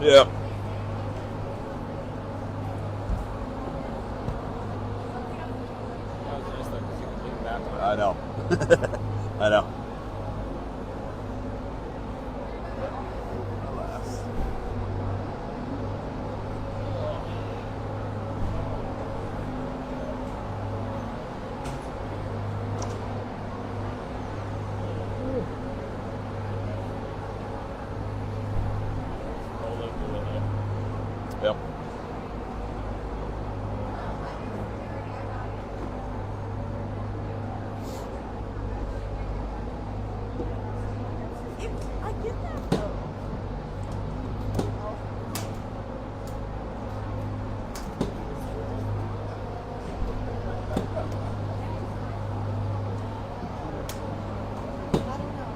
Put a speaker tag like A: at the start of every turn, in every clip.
A: Yeah.
B: That was nice though, because you can lean back on it.
A: I know. I know. Alas.
B: Roll over with it.
A: Yep.
C: I get that though. I don't know.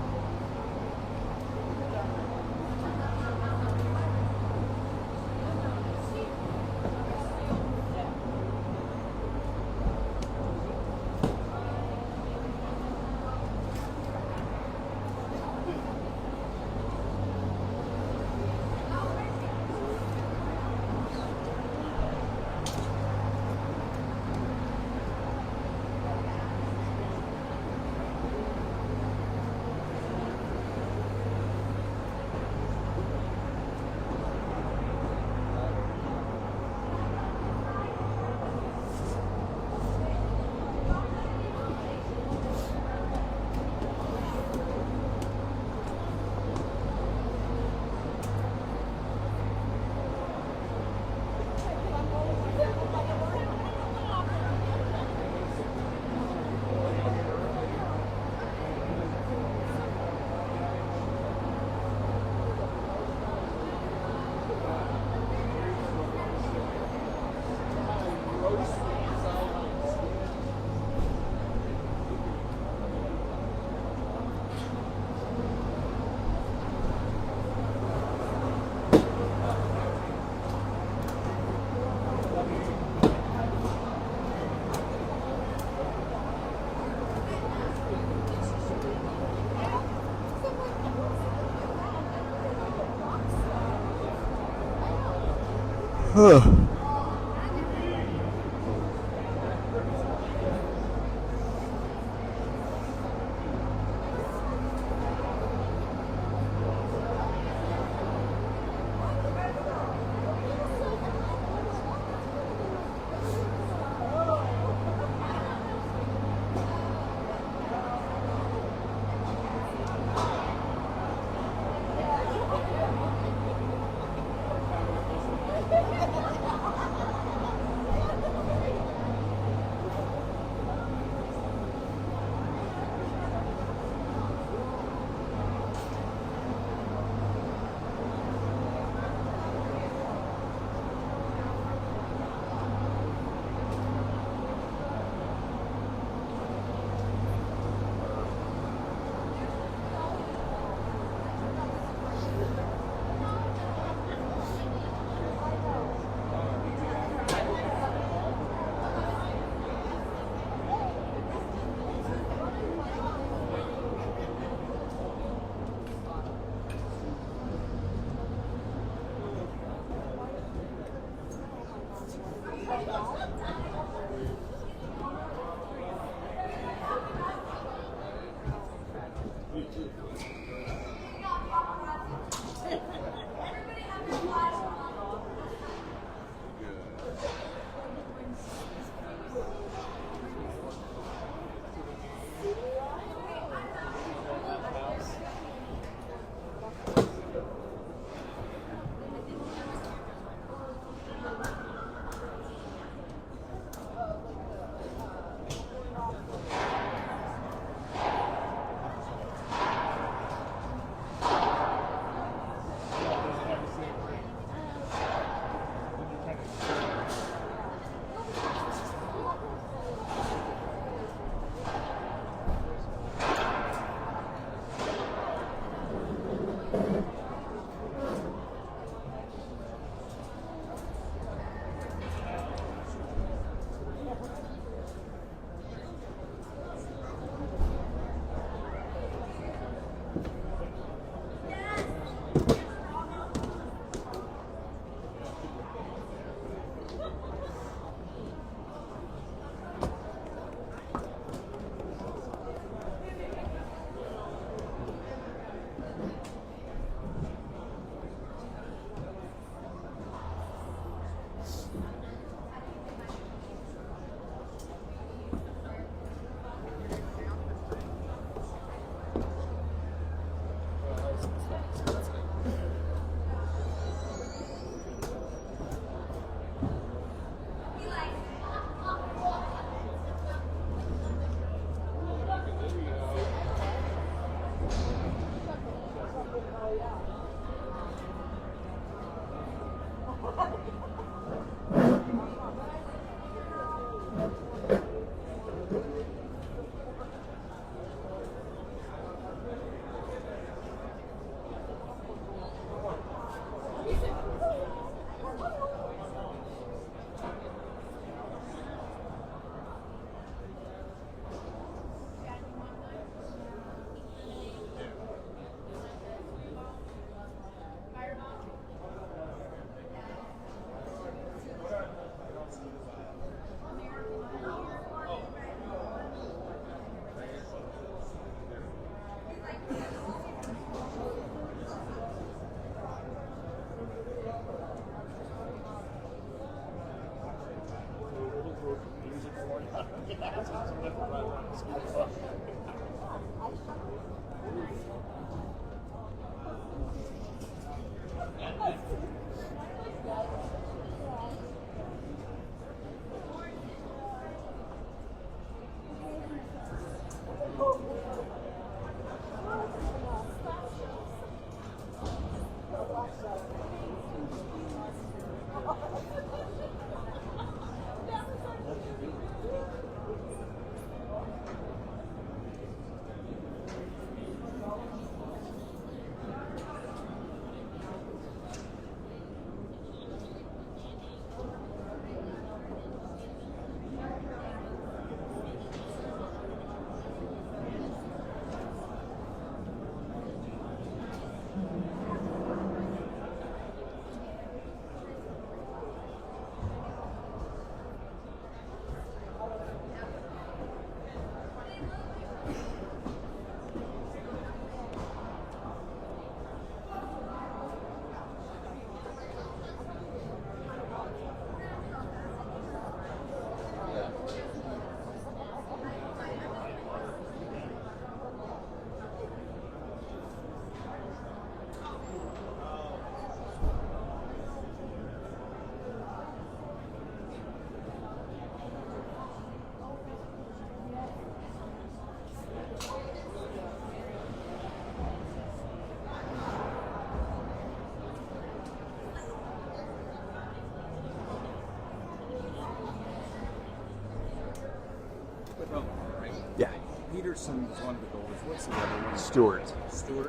C: Peterson was one of the goalies. What's the other one?
A: Stewart.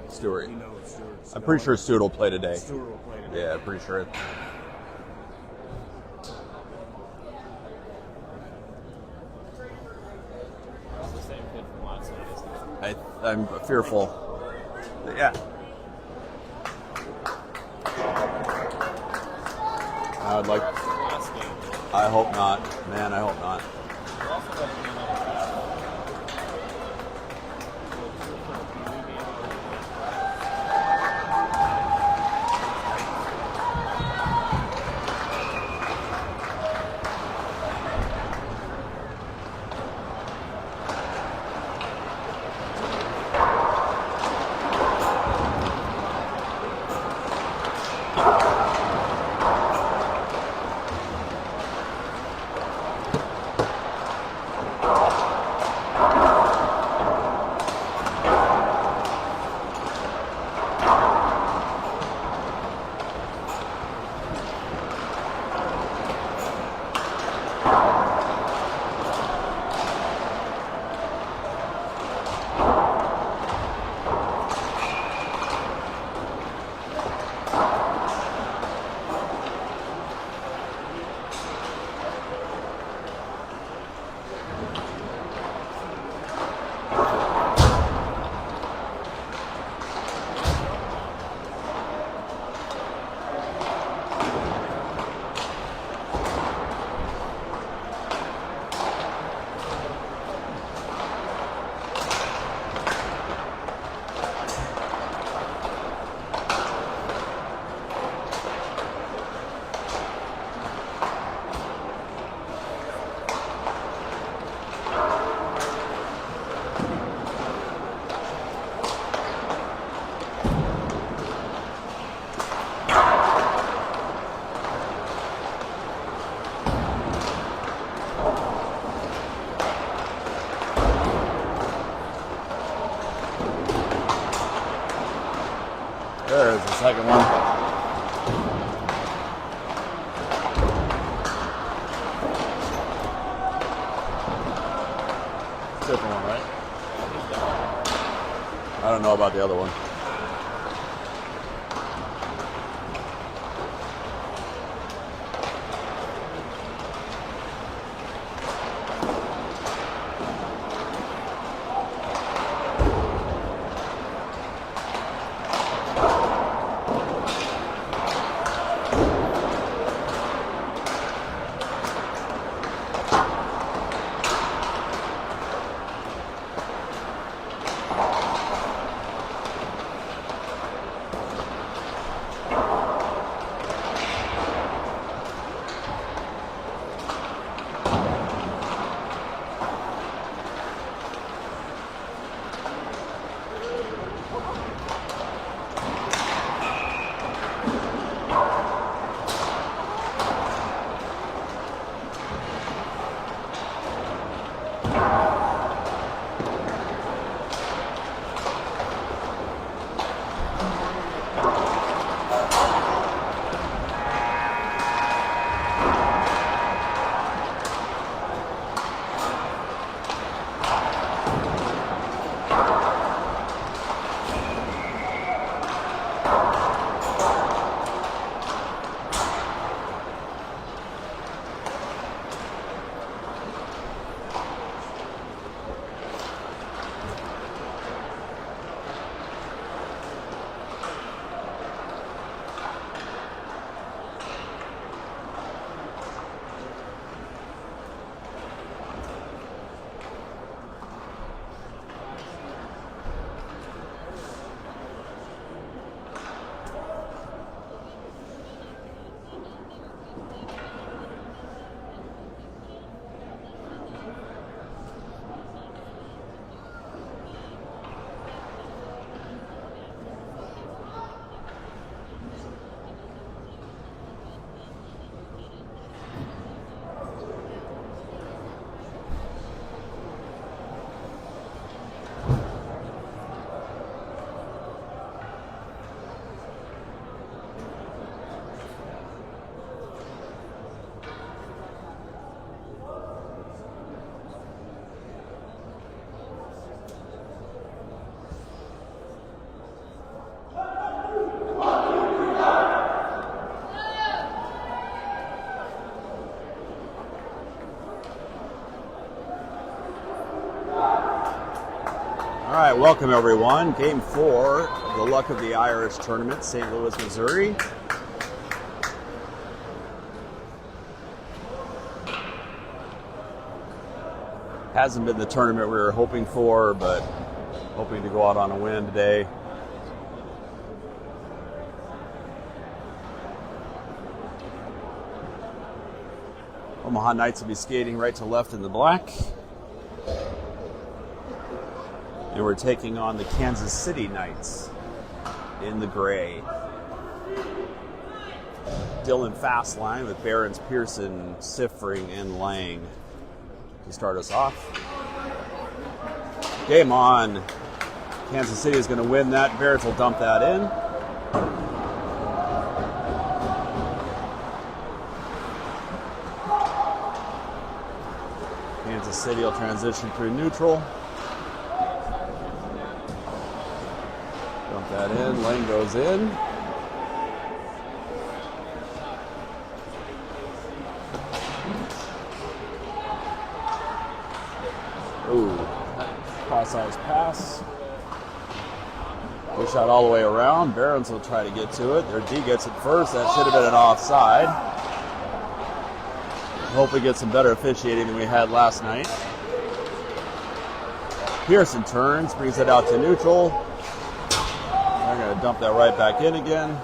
C: Stewart. You know Stewart.
A: I'm pretty sure Stewart will play today.
C: Stewart will play today.
A: Yeah, pretty sure.
B: It's the same kid from last night, isn't it?
A: I'm fearful. Yeah. I would like.
B: Last game.
A: I hope not. Man, I hope not.
B: We're also going to be another basketball.
A: There's the second one. Different one, right? I don't know about the other one. right, welcome everyone. Game 4 of the Luck of the Irish tournament, St. Louis, Missouri. Hasn't been the tournament we were hoping for, but hoping to go out on a win today. Omaha Knights will be skating right to left in the black. And we're taking on the Kansas City Knights in the gray. Dylan Fastline with Barons, Pearson, Siffring, and Lang to start us off. Game on. Kansas City is going to win that. Barons will dump that in. Kansas City will transition through neutral. Dump that in. Lane goes in. Ooh, cross-ice pass. Good shot all the way around. Barons will try to get to it. Their D gets it first. That should have been an offside. Hope we get some better officiating than we had last night. Pearson turns, brings it out to neutral. They're going to dump that right back in again.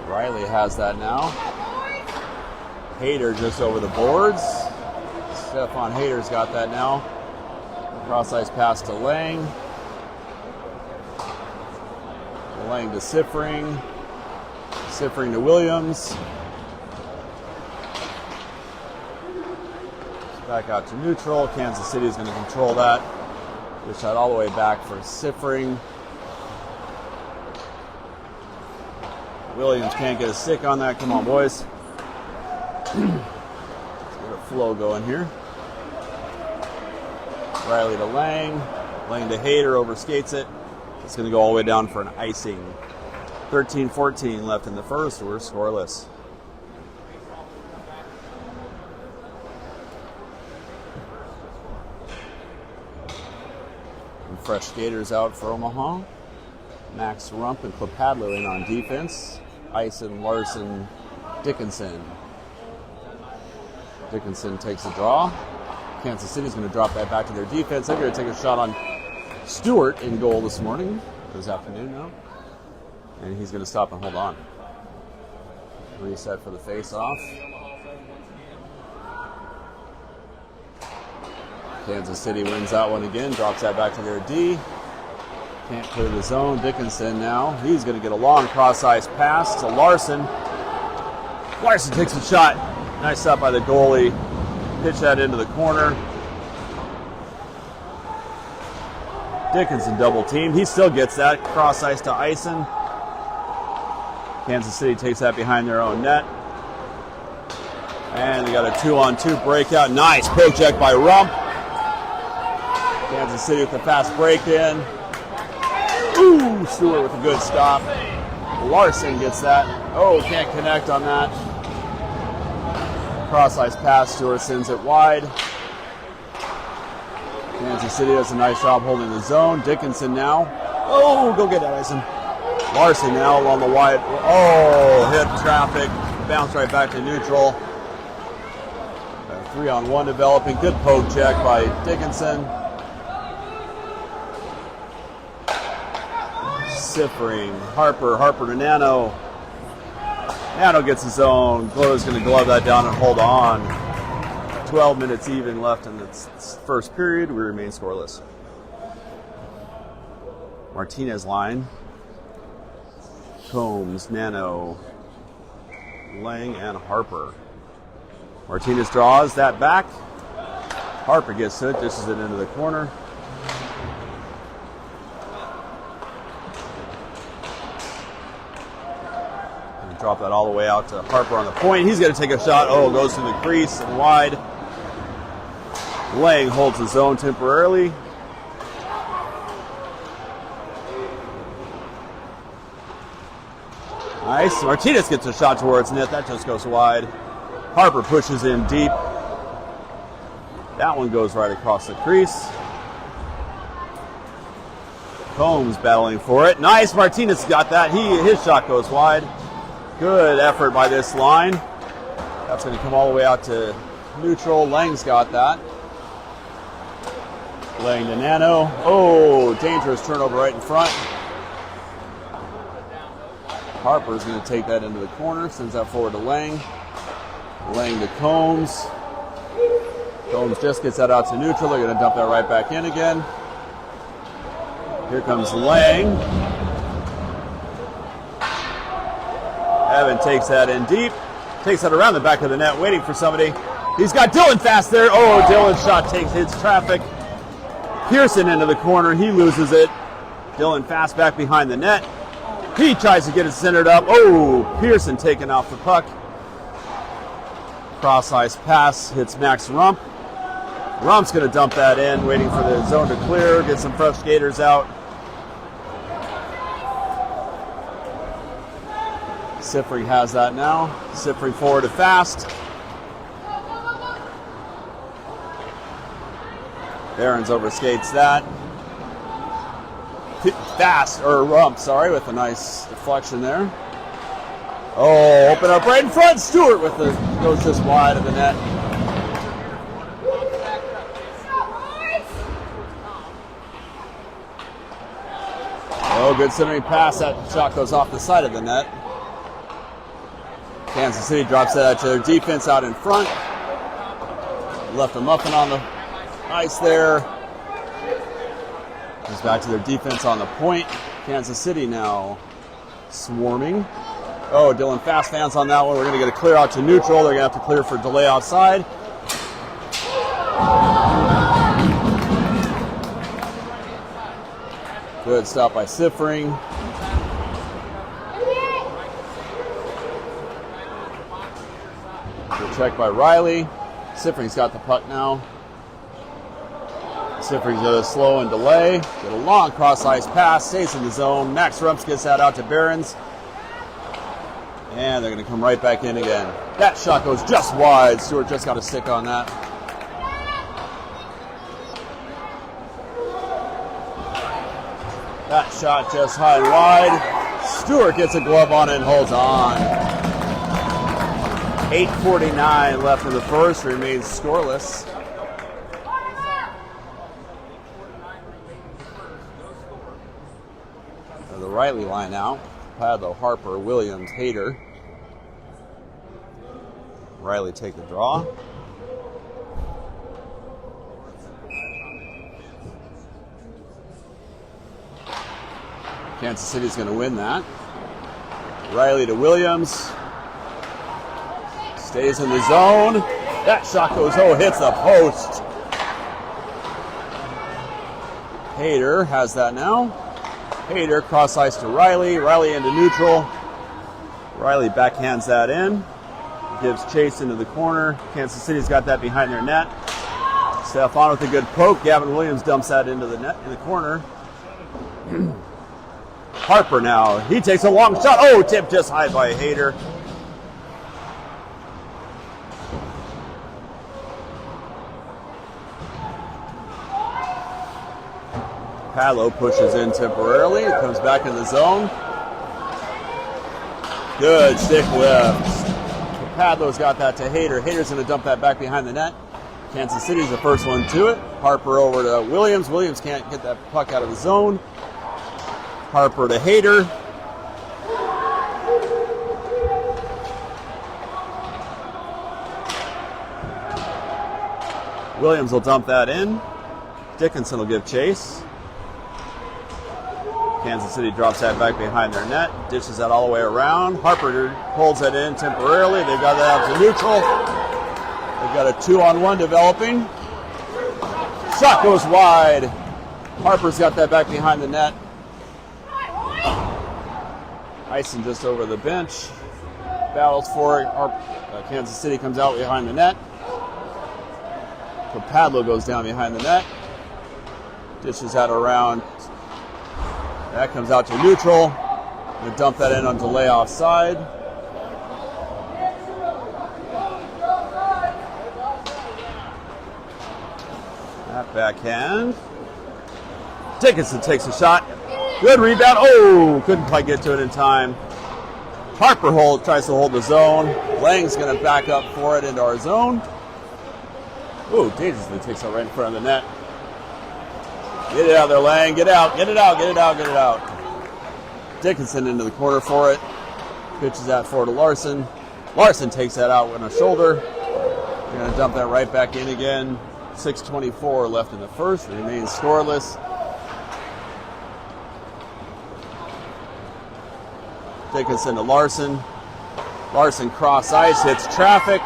A: Riley has that now. Hayter just over the boards. Stefan Hayter's got that now. Cross-ice pass to Lang. Lang to Siffring. Siffring to Williams. Back out to neutral. Kansas City is going to control that. Good shot all the way back for Siffring. Williams can't get a stick on that. Come on, boys. Let's get a flow going here. Riley to Lang. Lang to Hayter, overskates it. It's going to go all the way down for an icing. 13-14 left in the first. We're scoreless. And fresh skaters out for Omaha. Max Rump and Klepadler in on defense. Ison, Larson, Dickinson. Dickinson takes a draw. Kansas City's going to drop that back to their defense. They're going to take a shot on Stewart in goal this morning, this afternoon now. And he's going to stop and hold on. Reset for the face-off. Kansas City wins that one again, drops that back to their D. Can't clear the zone. Dickinson now. He's going to get a long cross-ice pass to Larson. Larson takes a shot. Nice shot by the goalie. Pitch that into the corner. Dickinson double team. He still gets that. Cross-ice to Ison. Kansas City takes that behind their own net. And they got a 2-on-2 breakout. Nice poke check by Rump. Kansas City with the fast break-in. Ooh, Stewart with a good stop. Larson gets that. Oh, can't connect on that. Cross-ice pass. Stewart sends it wide. Kansas City does a nice job holding the zone. Dickinson now. Oh, go get that, Ison. Larson now along the wide. Oh, hit traffic. Bounce right back to neutral. 3-on-1 developing. Good poke check by Dickinson. Siffring. Harper to Nano. Nano gets his own. Glow's going to glove that down and hold on. 12 minutes even left in the first period. We remain scoreless. Martinez line. Combs, Nano, Lang, and Harper. Martinez draws that back. Harper gets it, dishes it into the corner. And drop that all the way out to Harper on the point. He's going to take a shot. Oh, goes through the crease and wide. Lang holds his own temporarily. Nice. Martinez gets a shot towards net. That just goes wide. Harper pushes in deep. That one goes right across the crease. Combs battling for it. Nice. Martinez got that. His shot goes wide. Good effort by this line. That's going to come all the way out to neutral. Lang's got that. Lang to Nano. Oh, dangerous turnover right in front. Harper's going to take that into the corner. Sends that forward to Lang. Lang to Combs. Combs just gets that out to neutral. They're going to dump that right back in again. Here comes Lang. Evan takes that in deep. Takes that around the back of the net, waiting for somebody. He's got Dylan fast there. Oh, Dylan's shot hits traffic. Pearson into the corner. He loses it. Dylan fast back behind the net. He tries to get it centered up. Oh, Pearson taking off the puck. Cross ice pass hits Max Rump. Rump's going to dump that in, waiting for the zone to clear, get some fresh skaters out. Siffring has that now. Siffring forward to fast. Barons overskates that. Rump, with a nice deflection there. Oh, open up right in front. Stewart goes just wide of the net. Oh, good centering pass. That shot goes off the side of the net. Kansas City drops that to their defense out in front. Left a muffin on the ice there. Comes back to their defense on the point. Kansas City now swarming. Oh, Dylan fast fans on that one. We're going to get a clear out to neutral. They're going to have to clear for delay outside. Good stop by Siffring. Good check by Riley. Siffring's got the puck now. Siffring's going to slow and delay. Get a long cross-ice pass. Stays in the zone. Max Rumps gets that out to Barons. And they're going to come right back in again. That shot goes just wide. Stewart just got a stick on that. That shot just high and wide. Stewart gets a glove on it and holds on. 8:49 left in the first. Remains scoreless. The Riley line out. Padlo, Harper, Williams, Hayter. Riley take the draw. Kansas City's going to win that. Riley to Williams. Stays in the zone. That shot goes, hits the post. Hayter has that now. Hayter cross ice to Riley. Riley into neutral. Riley backhands that in. Gives chase into the corner. Kansas City's got that behind their net. Stefan with a good poke. Gavin Williams dumps that into the net in the corner. Harper now. He takes a long shot. Oh, tip just high by Hayter. Padlo pushes in temporarily. It comes back in the zone. Good stick lift. Padlo's got that to Hayter. Hayter's going to dump that back behind the net. Kansas City's the first one to it. Harper over to Williams. Williams can't get that puck out of the zone. Harper to Hayter. Williams will dump that in. Dickinson will give chase. Kansas City drops that back behind their net, dishes that all the way around. Harper holds that in temporarily. They've got that out to neutral. They've got a 2-on-1 developing. Shot goes wide. Harper's got that back behind the net. Ison just over the bench. Battles for it. Kansas City comes out behind the net. Padlo goes down behind the net. Dishes that around. That comes out to neutral. Gonna dump that in on delay offside. That backhand. Dickinson takes a shot. Good rebound. Oh, couldn't quite get to it in time. Harper tries to hold the zone. Lang's going to back up for it into our zone. Ooh, dangerously takes it right in front of the net. Get it out there, Lang. Get out, get it out, get it out, get it out. Dickinson into the corner for it. Pitches that forward to Larson. Larson takes that out with a shoulder. We're going to dump that right back in again. 6:24 left in the first. It remains scoreless. Dickinson to Larson. Larson cross ice, hits traffic.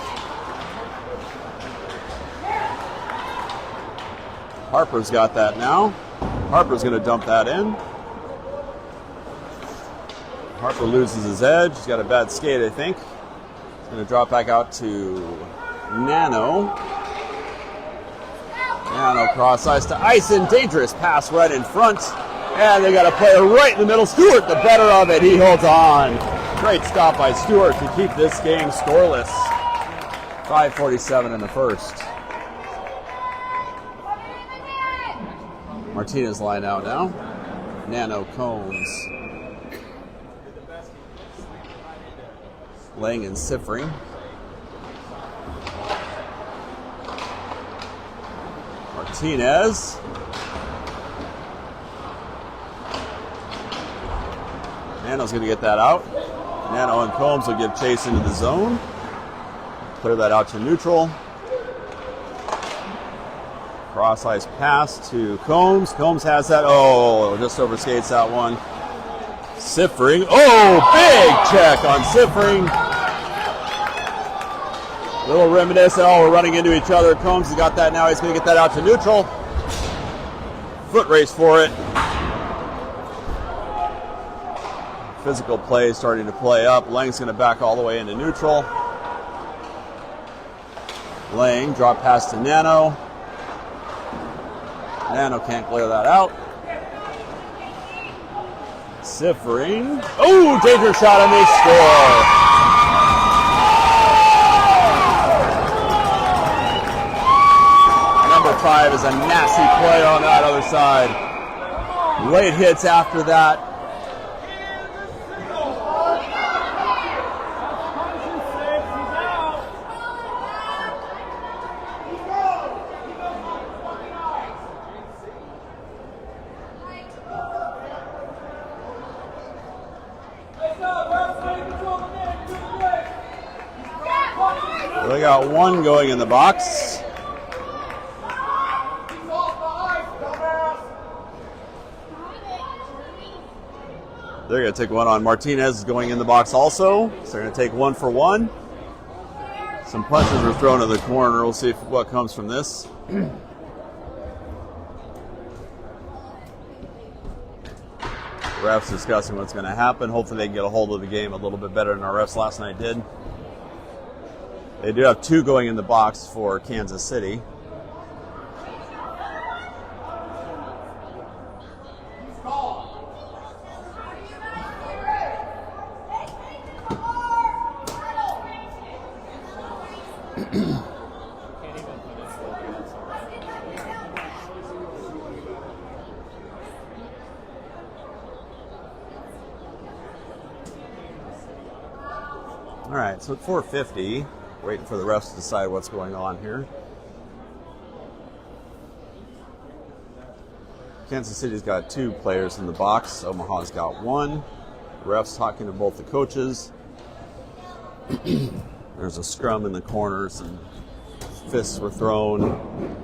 A: Harper's got that now. Harper's going to dump that in. Harper loses his edge. He's got a bad skate, I think. He's going to drop back out to Nano. Nano cross ice to Ison. Dangerous pass right in front. And they got a player right in the middle. Stewart, the better of it. He holds on. Great stop by Stewart to keep this game scoreless. 5:47 in the first. Martinez line out now. Nano Combs. Lang and Siffring. Martinez. Nano's going to get that out. Nano and Combs will give chase into the zone. Clear that out to neutral. Cross ice pass to Combs. Combs has that. Oh, just overskates that one. Siffring. Oh, big check on Siffring. Little reminiscent. Oh, we're running into each other. Combs has got that now. He's going to get that out to neutral. Foot race for it. Physical play starting to play up. Lang's going to back all the way into neutral. Lang, drop pass to Nano. Nano can't clear that out. Siffring. Oh, danger shot and they score. Number 5 is a nasty play on that other side. Late hits after that. We got one going in the box. They're going to take one on. Martinez is going in the box also. So they're going to take 1 for 1. Some punches are thrown to the corner. We'll see what comes from this. Refs discussing what's going to happen. Hopefully they can get a hold of the game a little bit better than our refs last night did. They do have 2 going in the box for Kansas City. All right, so at 4:50. Waiting for the refs to decide what's going on here. Kansas City's got 2 players in the box. Omaha's got 1. Refs talking to both the coaches. There's a scrum in the corners and fists were thrown.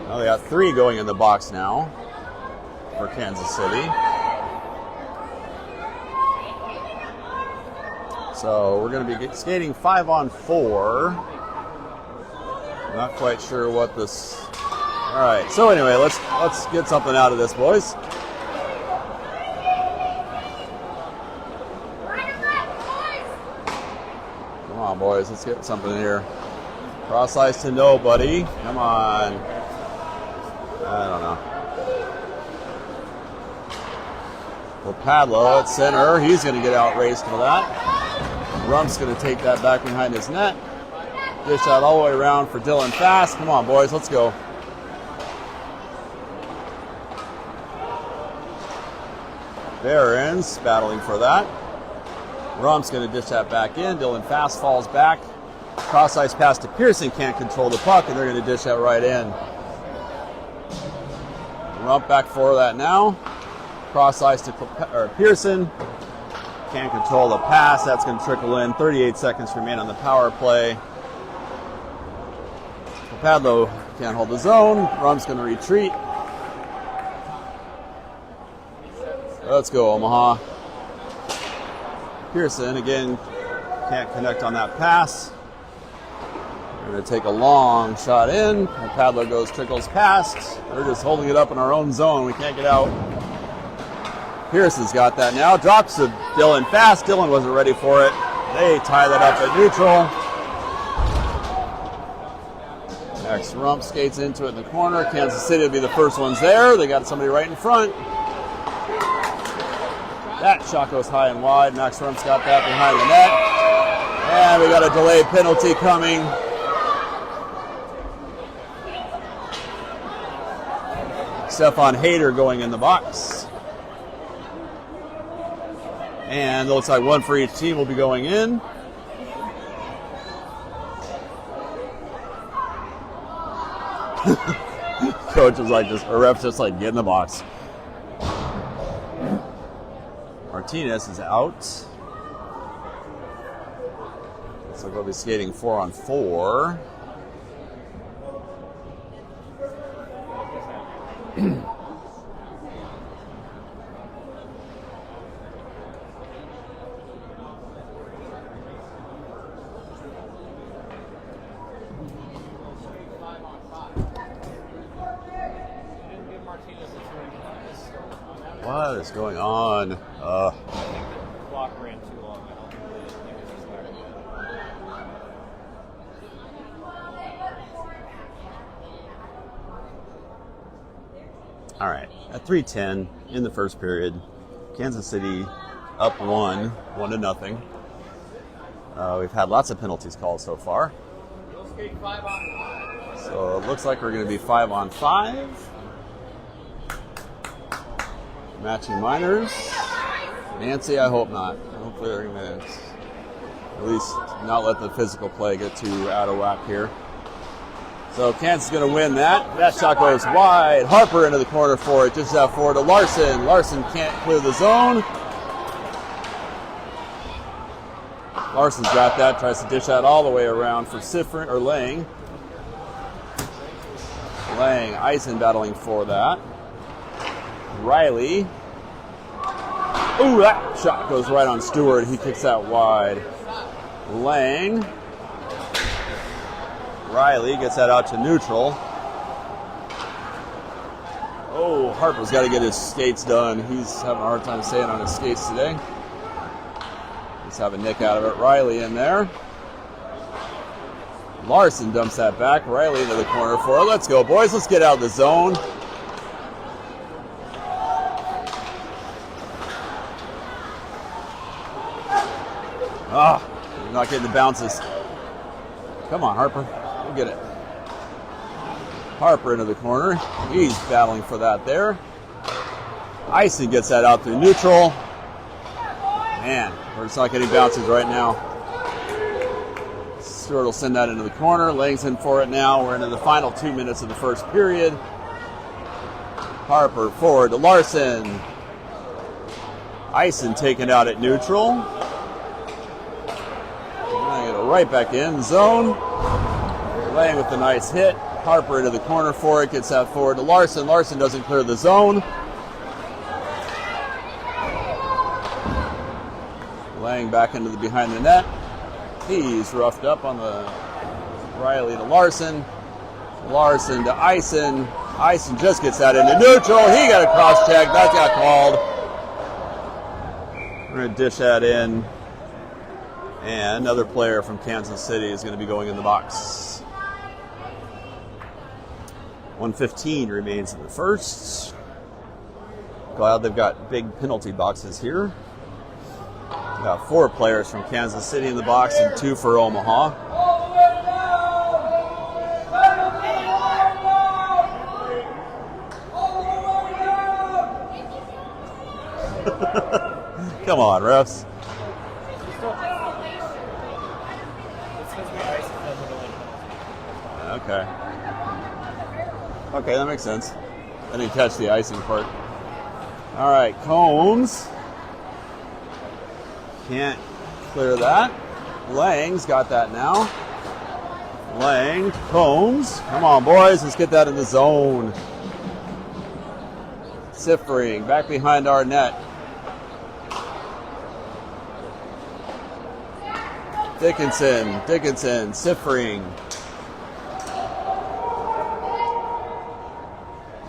A: They got 3 going in the box now for Kansas City. So we're going to be skating 5-on-4. Not quite sure what this All right. So anyway, let's get something out of this, boys. Come on, boys. Let's get something here. Cross ice to nobody. Come on. I don't know. Well, Padlo at center. He's going to get outraced for that. Rump's going to take that back behind his net. Dish out all the way around for Dylan Fast. Come on, boys. Let's go. Barons battling for that. Rump's going to dish that back in. Dylan Fast falls back. Cross ice pass to Pearson. Can't control the puck, and they're going to dish that right in. Rump back for that now. Cross ice to Pearson. Can't control the pass. That's going to trickle in. 38 seconds remain on the power play. Padlo can't hold the zone. Rump's going to retreat. Let's go, Omaha. Pearson, again, can't connect on that pass. We're going to take a long shot in. Padlo trickles past. We're just holding it up in our own zone. We can't get out. Pearson's got that now. Drops to Dylan Fast. Dylan wasn't ready for it. They tie that up at neutral. Next, Rump skates into it in the corner. Kansas City will be the first ones there. They got somebody right in front. That shot goes high and wide. Max Rump's got that behind the net. And we got a delayed penalty coming. Stefan Hader going in the box. And it looks like one for each team will be going in. Coach is like, ref's just like, get in the box. Martinez is out. Looks like we'll be skating 4-on-4. What is going on?
B: The clock ran too long. I don't really think it was started yet.
A: All right, at 3:10 in the first period, Kansas City up 1-0. We've had lots of penalties called so far. So it looks like we're going to be 5-on-5. Matching minors. Nancy, I hope not. Hopefully they're going to at least not let the physical play get too out of whack here. So Kansas is going to win that. That shot goes wide. Harper into the corner for it. Just out forward to Larson. Larson can't clear the zone. Larson's got that. Tries to dish that all the way around for Lang. Lang, Eisen battling for that. Riley. Ooh, that shot goes right on Stewart. He kicks that wide. Lang. Riley gets that out to neutral. Oh, Harper's got to get his skates done. He's having a hard time staying on his skates today. Let's have a nick out of it. Riley in there. Larson dumps that back. Riley into the corner for it. Let's go, boys. Let's get out of the zone. You're not getting the bounces. Come on, Harper. We'll get it. Harper into the corner. He's battling for that there. Ison gets that out through neutral. Man, we're just not getting bounces right now. Stewart will send that into the corner. Lang's in for it now. We're into the final 2 minutes of the first period. Harper forward to Larson. Ison taken out at neutral. Right back in zone. Lang with a nice hit. Harper into the corner for it. Gets that forward to Larson. Larson doesn't clear the zone. Lang back into the behind the net. He's roughed up on the Riley to Larson. Larson to Ison. Ison just gets that into neutral. He got a cross check. That got called. We're going to dish that in. And another player from Kansas City is going to be going in the box. 1:15 remains in the first. Glad they've got big penalty boxes here. We've got 4 players from Kansas City in the box and 2 for Omaha. Come on, refs. Okay. Okay, that makes sense. I didn't catch the icing part. All right, Combs. Can't clear that. Lang's got that now. Lang, Combs. Come on, boys. Let's get that in the zone. Siffering back behind our net. Dickinson, Siffering.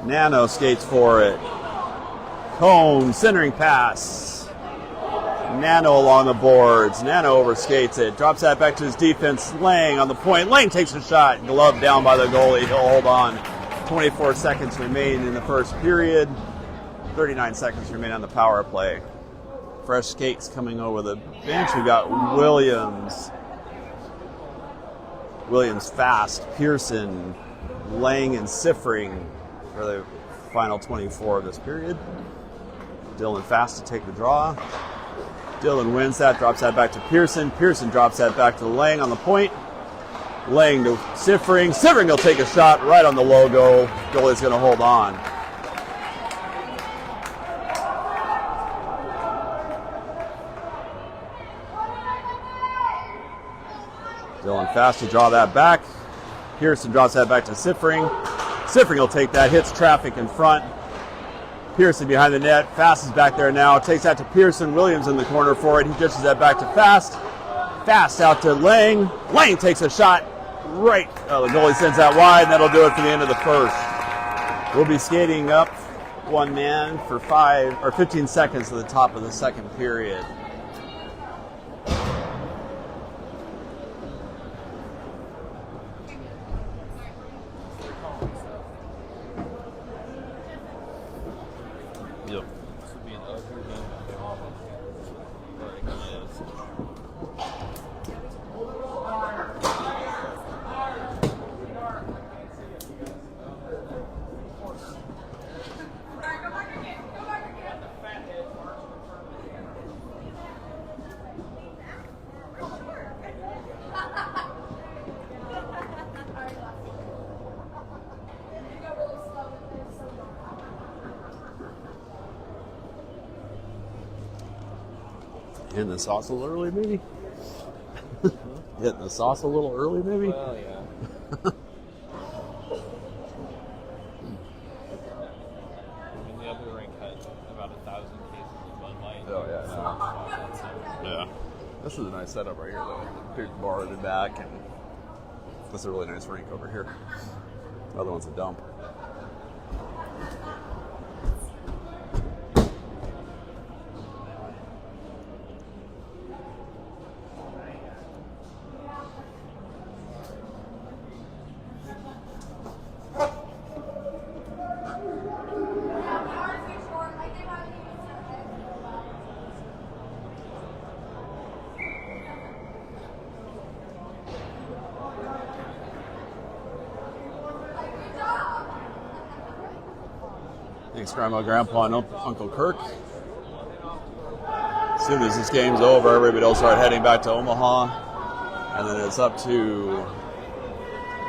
A: Nano skates for it. Combs, centering pass. Nano along the boards. Nano overskates it. Drops that back to his defense. Lang on the point. Lang takes a shot. Glove down by the goalie. He'll hold on. 24 seconds remain in the first period. 39 seconds remain on the power play. Fresh skates coming over the bench. We've got Williams. Williams fast. Pearson, Lang, and Siffering for the final 24 of this period. Dylan fast to take the draw. Dylan wins that, drops that back to Pearson. Pearson drops that back to Lang on the point. Lang to Siffering. Siffering will take a shot right on the logo. Goalie's going to hold on. Dylan fast to draw that back. Pearson drops that back to Siffering. Siffering will take that, hits traffic in front. Pearson behind the net. Fast is back there now. Takes that to Pearson. Williams in the corner for it. He dishes that back to Fast. Fast out to Lang. Lang takes a shot right. The goalie sends that wide, and that'll do it for the end of the first. We'll be skating up one man for 15 seconds to the top of the second period. Yep.
B: This would be an ugly game.
A: Hitting the sauce a little early, maybe? Hitting the sauce a little early, maybe?
B: Well, yeah. The other rink had about 1,000 cases of Bud Light.
A: Oh, yeah. Yeah. This is a nice setup right here, though. Big bar in the back, and that's a really nice rink over here. The other one's a dump. Thanks, Grandma, Grandpa, and Uncle Kirk. As soon as this game's over, everybody will start heading back to Omaha. And then it's up to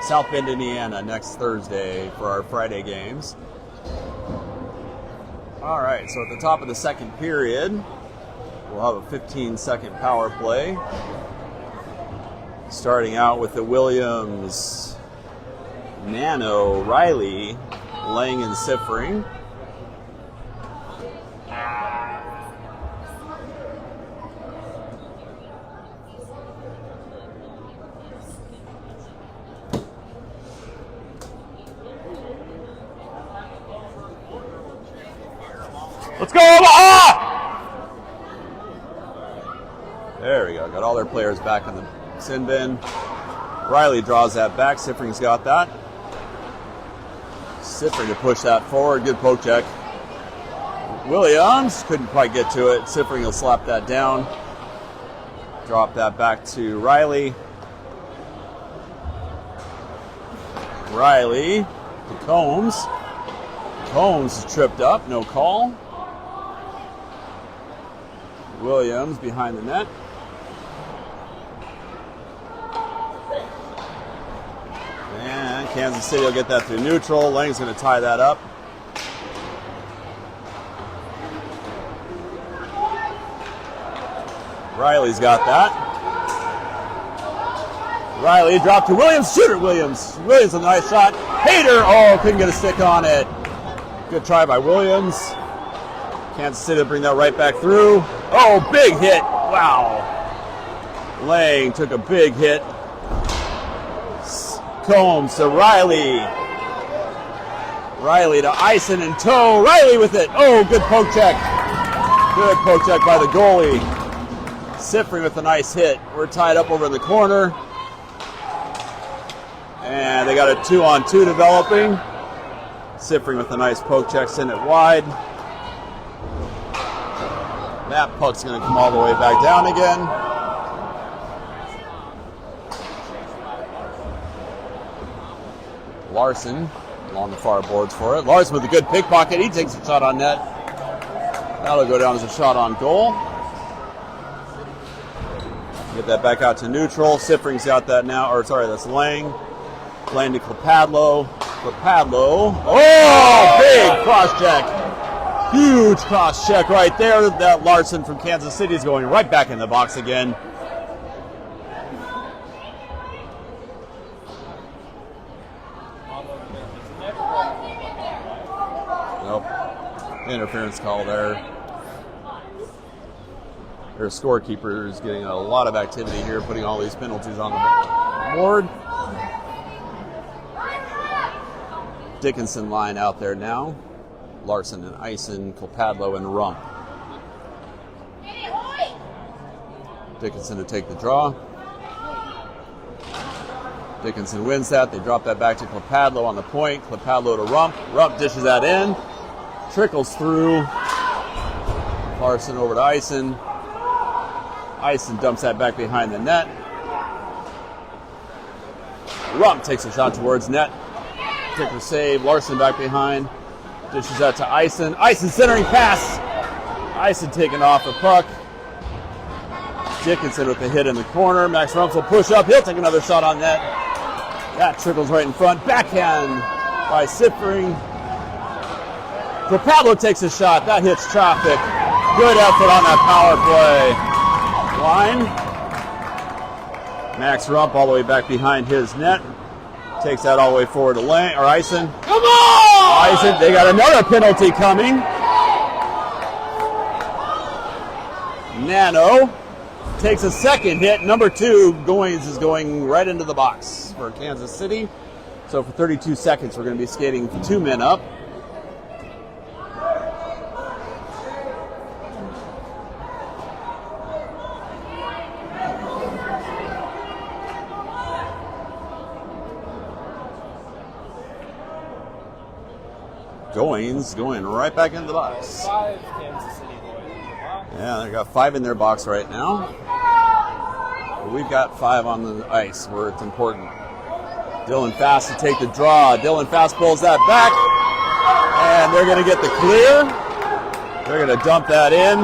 A: South Bend, Indiana next Thursday for our Friday games. All right, so at the top of the second period, we'll have a 15-second power play. Starting out with the Williams, Nano, Riley, Lang, and Siffering. Let's go, Omaha! There we go. Got all their players back in the sin bin. Riley draws that back. Sifring's got that. Sifring to push that forward. Good poke check. Williams couldn't quite get to it. Sifring will slap that down. Drop that back to Riley. Riley to Combs. Combs is tripped up. No call. Williams behind the net. And Kansas City will get that through neutral. Lang's going to tie that up. Riley's got that. Riley dropped to Williams. Shooter Williams. Williams with a nice shot. Hader. Oh, couldn't get a stick on it. Good try by Williams. Kansas City will bring that right back through. Oh, big hit. Wow. Lang took a big hit. Combs to Riley. Riley to Ison and toe. Riley with it. Oh, good poke check. Good poke check by the goalie. Sifring with a nice hit. We're tied up over in the corner. And they got a 2-on-2 developing. Sifring with a nice poke check, send it wide. That puck's going to come all the way back down again. Larson along the far boards for it. Larson with a good pickpocket. He takes a shot on net. That'll go down as a shot on goal. Get that back out to neutral. Sifring's got that now. Or sorry, that's Lang. Lang to Clepadlo. Clepadlo. Oh, big cross check. Huge cross check right there. That Larson from Kansas City is going right back in the box again. Nope. Interference call there. Their scorekeeper is getting a lot of activity here, putting all these penalties on the board. Dickinson line out there now. Larson and Ison, Clepadlo and Rump. Dickinson to take the draw. Dickinson wins that. They drop that back to Clepadlo on the point. Clepadlo to Rump. Rump dishes that in. Trickles through. Larson over to Ison. Ison dumps that back behind the net. Rump takes a shot towards net. Kicker save. Larson back behind. Dishes that to Ison. Ison centering pass. Ison taking off the puck. Dickinson with the hit in the corner. Max Rumps will push up. He'll take another shot on net. That trickles right in front. Backhand by Sifring. Clepadlo takes a shot. That hits traffic. Good effort on that power play. Line. Max Rump all the way back behind his net. Takes that all the way forward to Lang or Ison. Come on! Ison, they got another penalty coming. Nano takes a second hit. Number 2, Goins is going right into the box for Kansas City. So for 32 seconds, we're going to be skating 2 men up. Goins going right back into the box.
B: 5 Kansas City boys in the box.
A: Yeah, they got 5 in their box right now. We've got 5 on the ice where it's important. Dylan Fast to take the draw. Dylan Fast pulls that back. And they're going to get the clear. They're going to dump that in.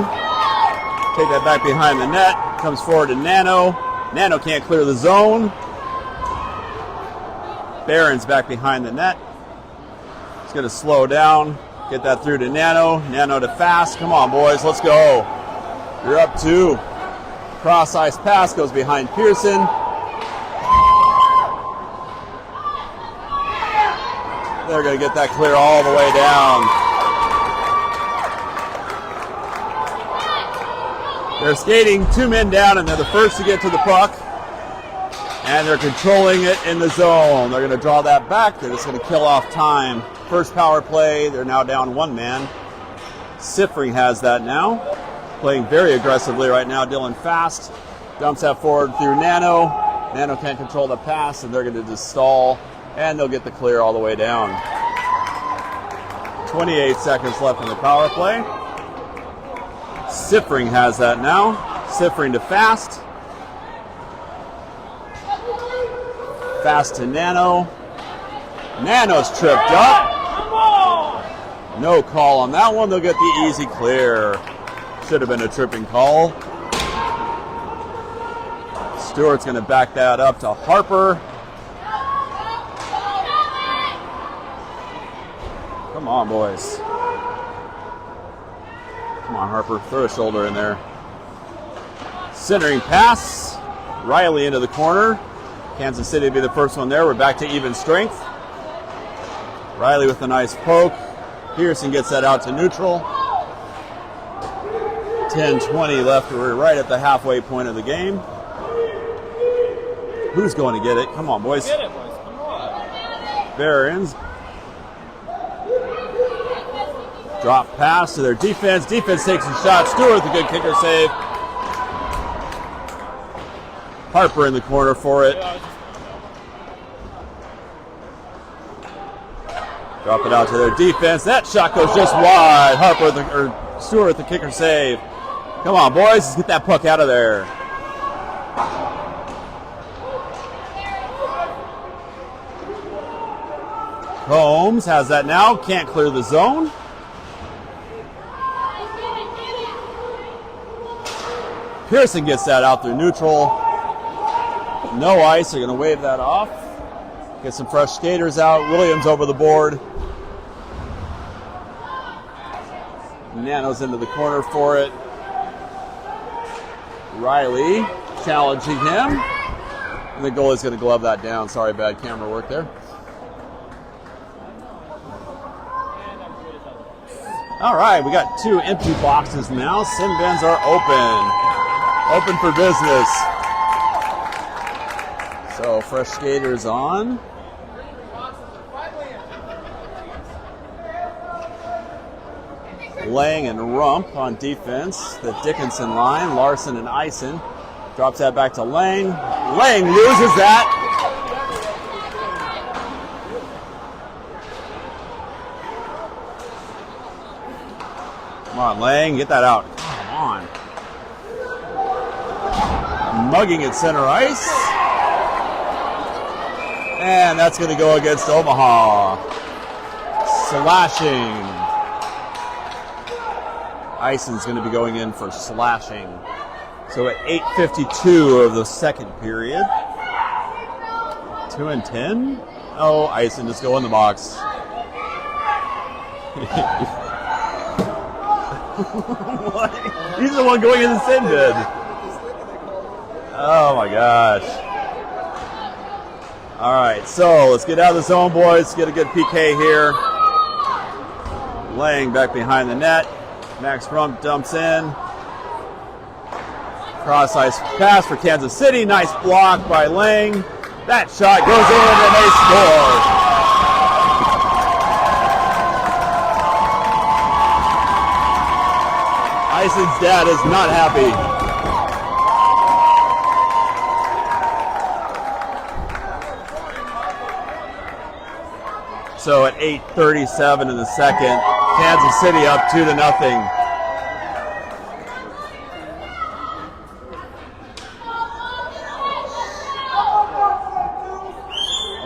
A: Take that back behind the net. Comes forward to Nano. Nano can't clear the zone. Barron's back behind the net. He's going to slow down, get that through to Nano. Nano to Fast. Come on, boys, let's go. You're up 2. Cross ice pass goes behind Pearson. They're going to get that clear all the way down. They're skating 2 men down, and they're the first to get to the puck. And they're controlling it in the zone. They're going to draw that back. They're just going to kill off time. First power play, they're now down 1 man. Siffring has that now. Playing very aggressively right now. Dylan fast. Dumps that forward through Nano. Nano can't control the pass, and they're going to just stall, and they'll get the clear all the way down. 28 seconds left in the power play. Siffring has that now. Siffring to fast. Fast to Nano. Nano's tripped up. No call on that one. They'll get the easy clear. Should have been a tripping call. Stewart's going to back that up to Harper. Come on, boys. Come on, Harper. Throw a shoulder in there. Centering pass. Riley into the corner. Kansas City will be the first one there. We're back to even strength. Riley with a nice poke. Pearson gets that out to neutral. 10-20 left. We're right at the halfway point of the game. Who's going to get it? Come on, boys.
B: Get it, boys. Come on.
A: Barons. Drop pass to their defense. Defense takes a shot. Stewart with a good kicker save. Harper in the corner for it. Drop it out to their defense. That shot goes just wide. Harper or Stewart with the kicker save. Come on, boys. Let's get that puck out of there. Combs has that now. Can't clear the zone. Pearson gets that out through neutral. No ice. They're going to wave that off. Get some fresh skaters out. Williams over the board. Nano's into the corner for it. Riley challenging him. And the goalie's going to glove that down. Sorry, bad camera work there. All right, we got 2 empty boxes now. Sin bins are open. Open for business. So fresh skaters on. Lang and Rump on defense. The Dickinson line. Larson and Eisen. Drops that back to Lang. Lang loses that. Come on, Lang, get that out. Come on. Mugging at center ice. And that's going to go against Omaha. Slashing. Eisen's going to be going in for slashing. So at 8:52 of the second period. 2-10. Oh, Eisen, just go in the box. What? He's the one going in the sin bin. Oh my gosh. All right, so let's get out of the zone, boys. Get a good PK here. Laying back behind the net. Max Rump dumps in. Cross ice pass for Kansas City. Nice block by Lang. That shot goes in and they score. Eisen's dad is not happy. So at 8:37 in the second, Kansas City up 2-0.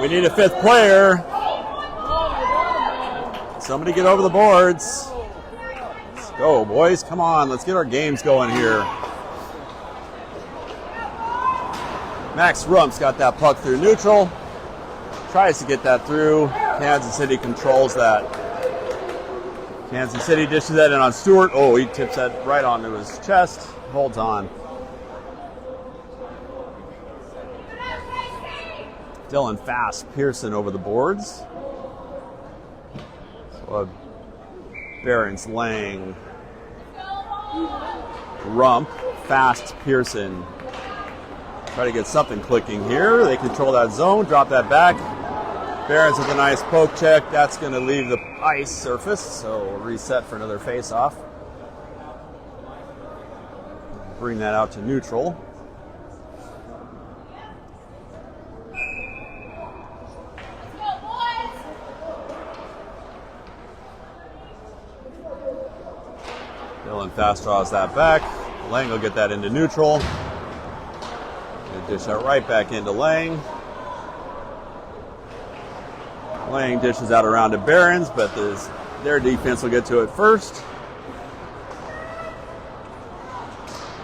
A: We need a 5th player. Somebody get over the boards. Let's go, boys. Come on, let's get our games going here. Max Rump's got that puck through neutral. Tries to get that through. Kansas City controls that. Kansas City dishes that in on Stewart. Oh, he tips that right onto his chest. Holds on. Dylan fast. Pearson over the boards. So Barons, Lang. Rump. Fast. Pearson. Try to get something clicking here. They control that zone. Drop that back. Barons with a nice poke check. That's going to leave the ice surface, so we'll reset for another face-off. Bring that out to neutral. Dylan fast draws that back. Lang will get that into neutral. Gonna dish that right back into Lang. Lang dishes out around to Barons, but their defense will get to it first.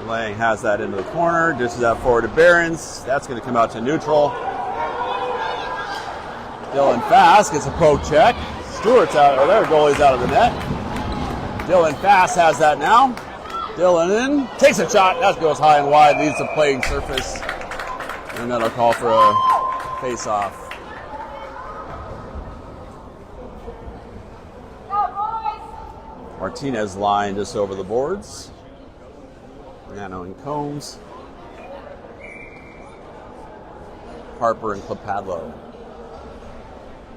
A: Lang has that into the corner, dishes that forward to Barons. That's going to come out to neutral. Dylan Fast gets a poke check. Stewart's out, or their goalie's out of the net. Dylan Fast has that now. Dylan in, takes a shot. That goes high and wide, leaves the playing surface. And that'll call for a face-off. Martinez line just over the boards. Nano and Combs. Harper and Clapadlo.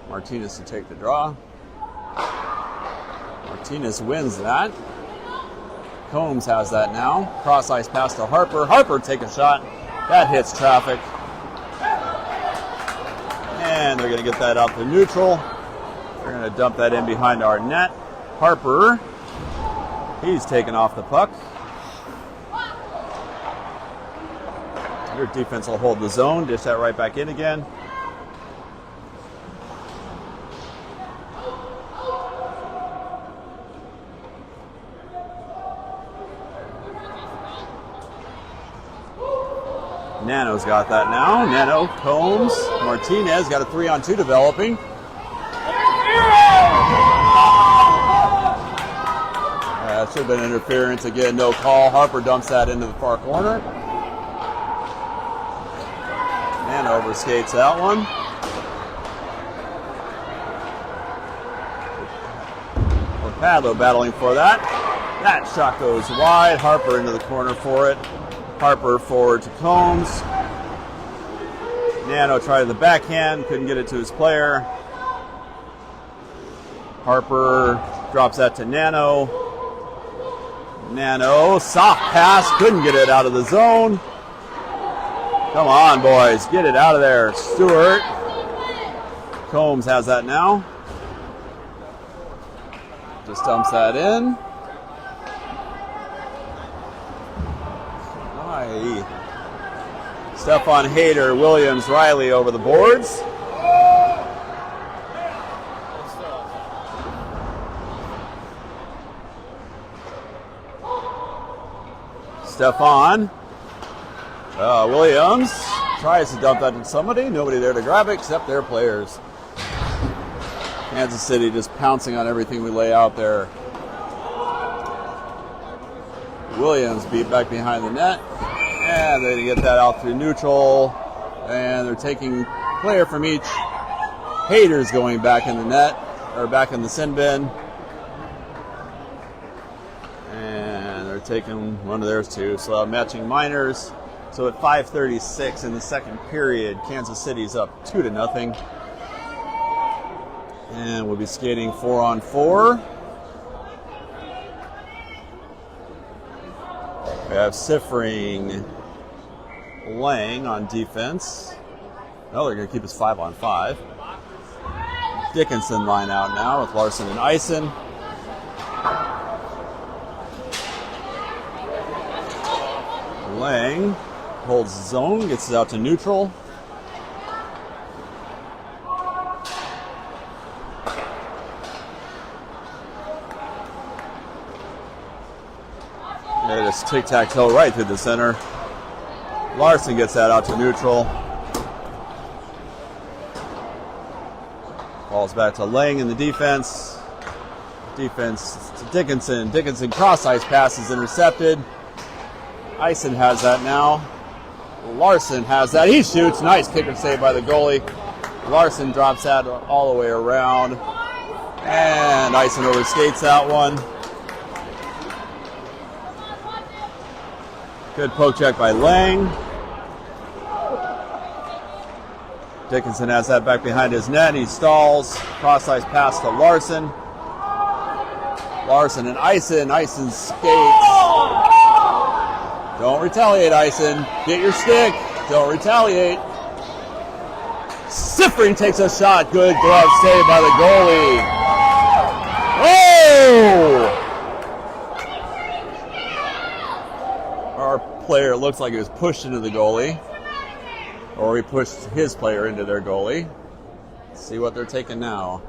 A: Martinez to take the draw. Martinez wins that. Combs has that now. Cross ice pass to Harper. Harper take a shot. That hits traffic. And they're going to get that out to neutral. They're going to dump that in behind our net. Harper, he's taken off the puck. Your defense will hold the zone. Dish that right back in again. Nano's got that now. Nano, Combs, Martinez got a 3-on-2 developing. That should have been interference. Again, no call. Harper dumps that into the far corner. Nano overskates that one. Padlo battling for that. That shot goes wide. Harper into the corner for it. Harper forward to Combs. Nano tried the backhand, couldn't get it to his player. Harper drops that to Nano. Nano, soft pass, couldn't get it out of the zone. Come on, boys, get it out of there. Stewart. Combs has that now. Just dumps that in. Stefan Hayter, Williams, Riley over the boards. Stefan. Williams tries to dump that to somebody. Nobody there to grab it except their players. Kansas City just pouncing on everything we lay out there. Williams beat back behind the net. And they get that out through neutral. And they're taking player from each. Hayter's going back in the net, or back in the sin bin. And they're taking one of theirs too. So matching minors. So at 5:36 in the second period, Kansas City's up 2-0. And we'll be skating 4-on-4. We have Siffring, Lang on defense. No, they're going to keep us 5-on-5. Dickinson line out now with Larson and Eisen. Lang holds zone, gets it out to neutral. They just tic-tac-toe right through the center. Larson gets that out to neutral. Falls back to Lang in the defense. Defense to Dickinson. Dickinson cross ice pass is intercepted. Eisen has that now. Larson has that. He shoots. Nice kicker save by the goalie. Larson drops that all the way around. And Eisen overskates that one. Good poke check by Lang. Dickinson has that back behind his net. He stalls. Cross-ice pass to Larson. Larson and Ison. Ison skates. Don't retaliate, Ison. Get your stick. Don't retaliate. Siffring takes a shot. Good glove save by the goalie. Oh! Our player looks like he was pushed into the goalie. Or he pushed his player into their goalie. Let's see what they're taking now.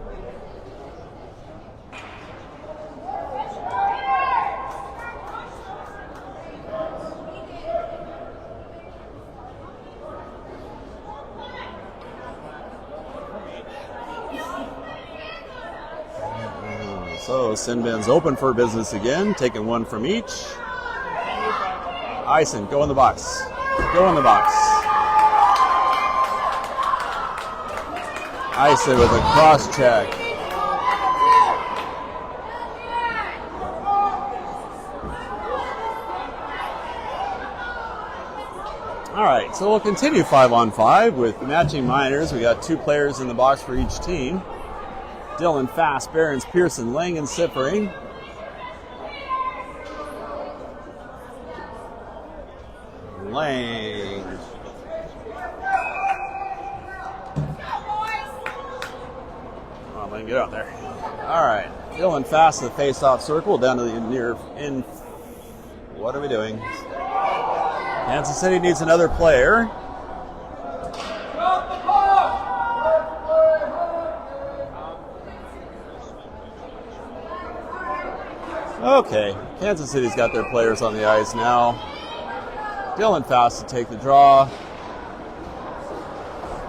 A: So Sinbin's open for business again, taking one from each. Ison, go in the box. Go in the box. Ison with a cross check. All right, so we'll continue 5-on-5 with matching minors. We got 2 players in the box for each team. Dylan Fast, Behrens, Pearson, Lang, and Siffering. Lang. Come on, Lang, get out there. All right, Dylan Fast to the face-off circle, down to the near in. What are we doing? Kansas City needs another player. Okay, Kansas City's got their players on the ice now. Dylan Fast to take the draw.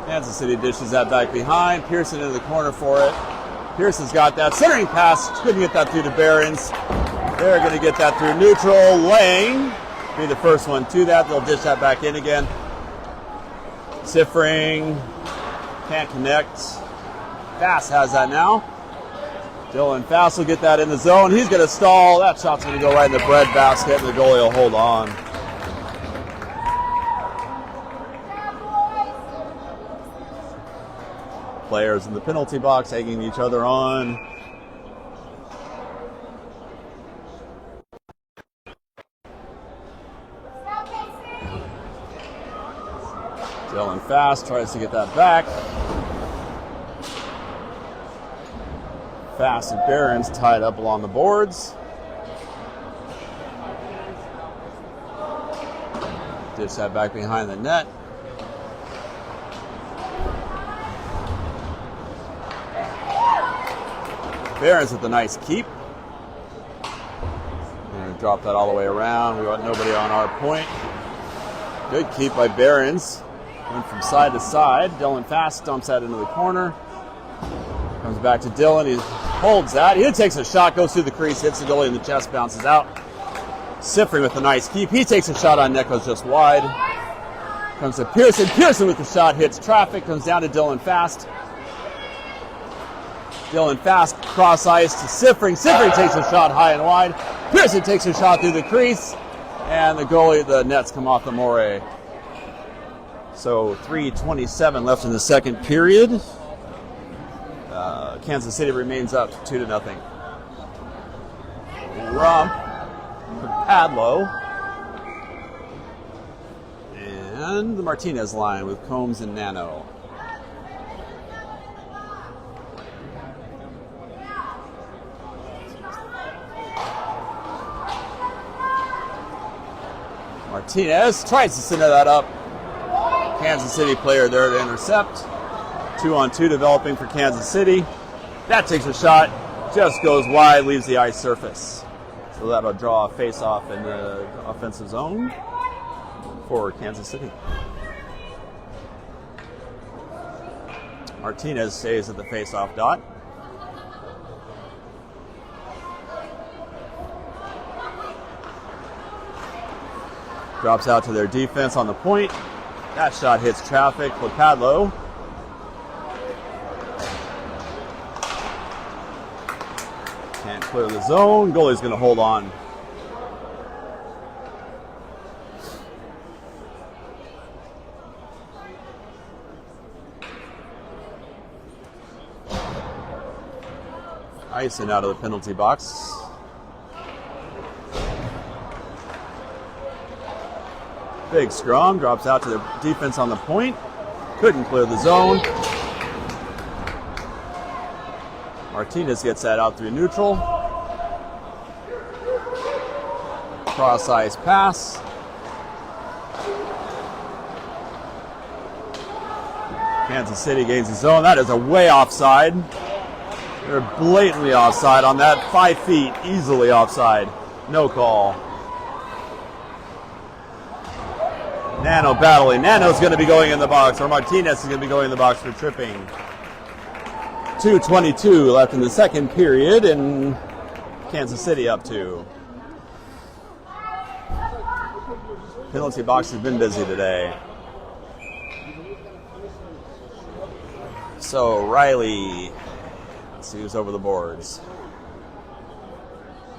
A: Kansas City dishes that back behind. Pearson into the corner for it. Pearson's got that. Centering pass. Couldn't get that through to Behrens. They're going to get that through neutral. Lang be the first one to that. They'll dish that back in again. Siffring can't connect. Fast has that now. Dylan Fast will get that in the zone. He's going to stall. That shot's going to go right in the bread basket, and the goalie will hold on. Players in the penalty box egging each other on. Dylan Fast tries to get that back. Fast and Behrens tied up along the boards. Dish that back behind the net. Behrens with a nice keep. We're going to drop that all the way around. We want nobody on our point. Good keep by Behrens. Went from side to side. Dylan Fast dumps that into the corner. Comes back to Dylan. He holds that. He takes a shot, goes through the crease, hits the goalie in the chest, bounces out. Siffring with a nice keep. He takes a shot on net, goes just wide. Comes to Pearson. Pearson with the shot, hits traffic, comes down to Dylan Fast. Dylan Fast cross ice to Siffring. Siffring takes a shot high and wide. Pearson takes a shot through the crease. And the goalie, the nets come off the moray. So 3:27 left in the second period. Kansas City remains up 2-0. Rump for Padlow. And the Martinez line with Combs and Nano. Martinez tries to center that up. Kansas City player there to intercept. 2-on-2 developing for Kansas City. That takes a shot, just goes wide, leaves the ice surface. So that'll draw a face-off in the offensive zone for Kansas City. Martinez stays at the face-off dot. Drops out to their defense on the point. That shot hits traffic for Padlow. Can't clear the zone. Goalie's going to hold on. Icing out of the penalty box. Big scrum, drops out to the defense on the point. Couldn't clear the zone. Martinez gets that out through neutral. Cross ice pass. Kansas City gains the zone. That is a way offside. They're blatantly offside on that. 5 feet, easily offside. No call. Nano battling. Nano's going to be going in the box, or Martinez is going to be going in the box for tripping. 2:22 left in the second period, and Kansas City up 2. Penalty box has been busy today. So Riley, let's see who's over the boards.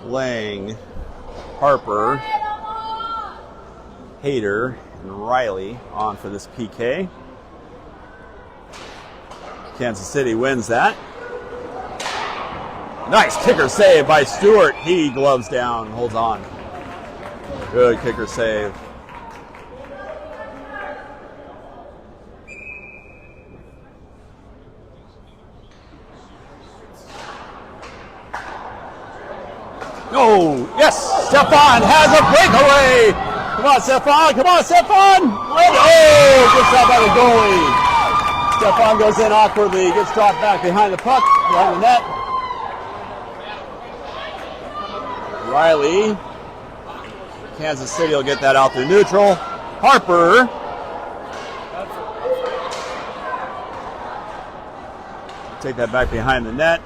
A: Lang, Harper, Hayter, and Riley on for this PK. Kansas City wins that. Nice kicker save by Stewart. He gloves down, holds on. Good kicker save. Oh, yes! Stefan has a breakaway! Come on, Stefan! Come on, Stefan! Oh, good shot by the goalie. Stefan goes in awkwardly, gets dropped back behind the puck, behind the net. Riley. Kansas City will get that out through neutral. Harper. Take that back behind the net.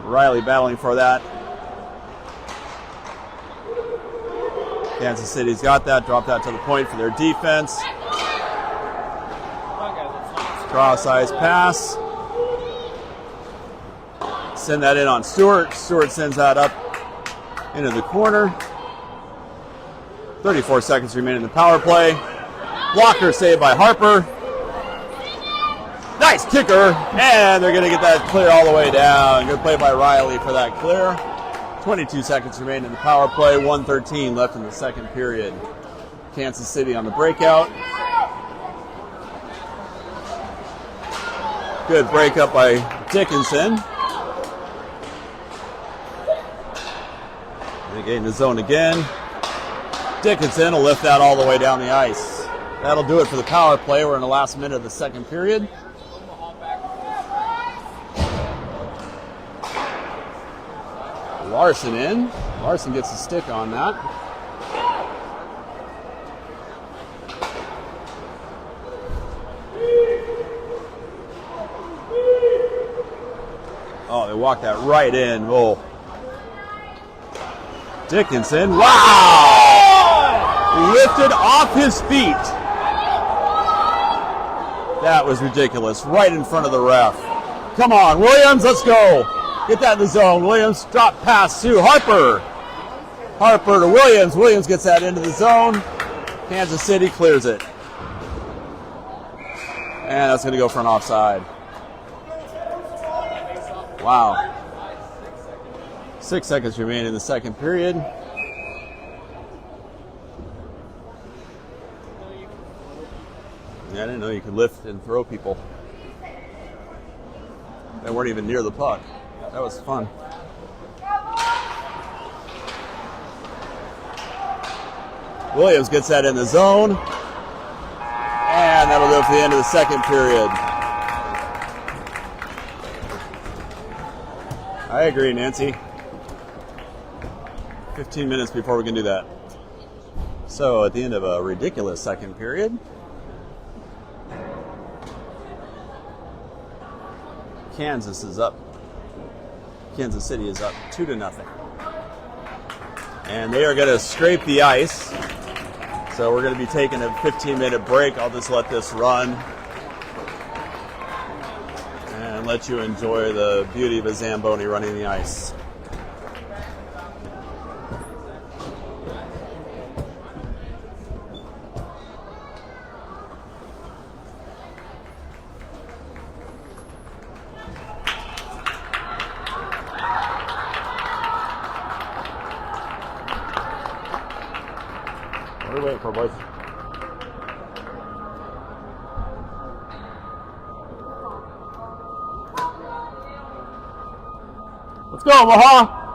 A: Riley battling for that. Kansas City's got that, dropped that to the point for their defense. Cross ice pass. Send that in on Stewart. Stewart sends that up into the corner. 34 seconds remain in the power play. Blocker saved by Harper. Nice kicker, and they're going to get that clear all the way down. Good play by Riley for that clear. 22 seconds remain in the power play. 1:13 left in the second period. Kansas City on the breakout. Good breakup by Dickinson. They gain the zone again. Dickinson will lift that all the way down the ice. That'll do it for the power play. We're in the last minute of the second period. Larson in. Larson gets a stick on that. Oh, they walked that right in. Oh. Dickinson. Wow! Lifted off his feet. That was ridiculous. Right in front of the ref. Come on, Williams, let's go. Get that in the zone. Williams drop pass to Harper. Harper to Williams. Williams gets that into the zone. Kansas City clears it. And that's going to go for an offside. Wow. 6 seconds remain in the second period. Yeah, I didn't know you could lift and throw people. They weren't even near the puck. That was fun. Williams gets that in the zone. And that'll go for the end of the second period. I agree, Nancy. 15 minutes before we can do that. So at the end of a ridiculous second period, Kansas is up. Kansas City is up 2-0. And they are going to scrape the ice. So we're going to be taking a 15-minute break. I'll just let this run and let you enjoy the beauty of a Zamboni running the ice. for, boys. Let's go, Omaha!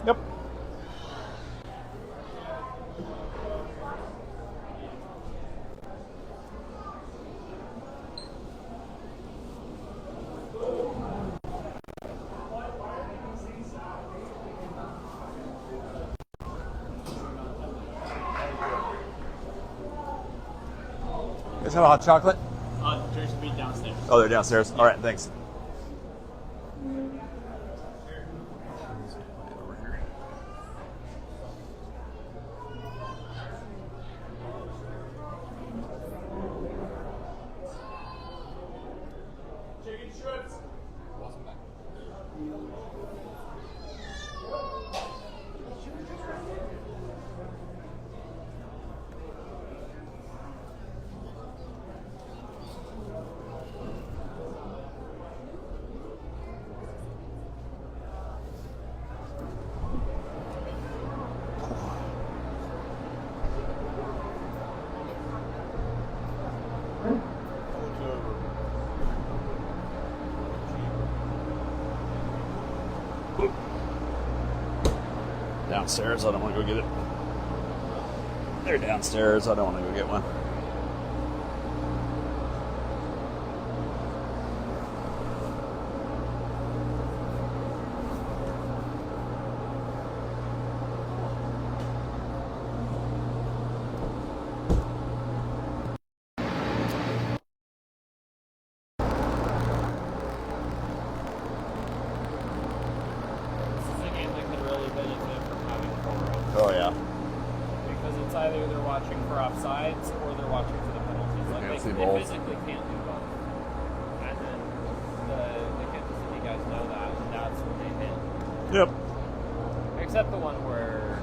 A: Yep. Guys have a hot chocolate?
B: Drinks will be downstairs.
A: Oh, they're downstairs. All right, thanks.
B: Chicken strips.
A: Downstairs, I don't want to go get it. They're downstairs, I don't want to go get one.
B: This is a game that could really benefit from having 4
A: Oh, yeah.
B: because it's either they're watching for offsides or they're watching for the penalties. Like
A: can't see
B: they
A: both.
B: physically can't do both. And then the Kansas City guys know that, and that's when they hit.
A: Yep.
B: Except the one where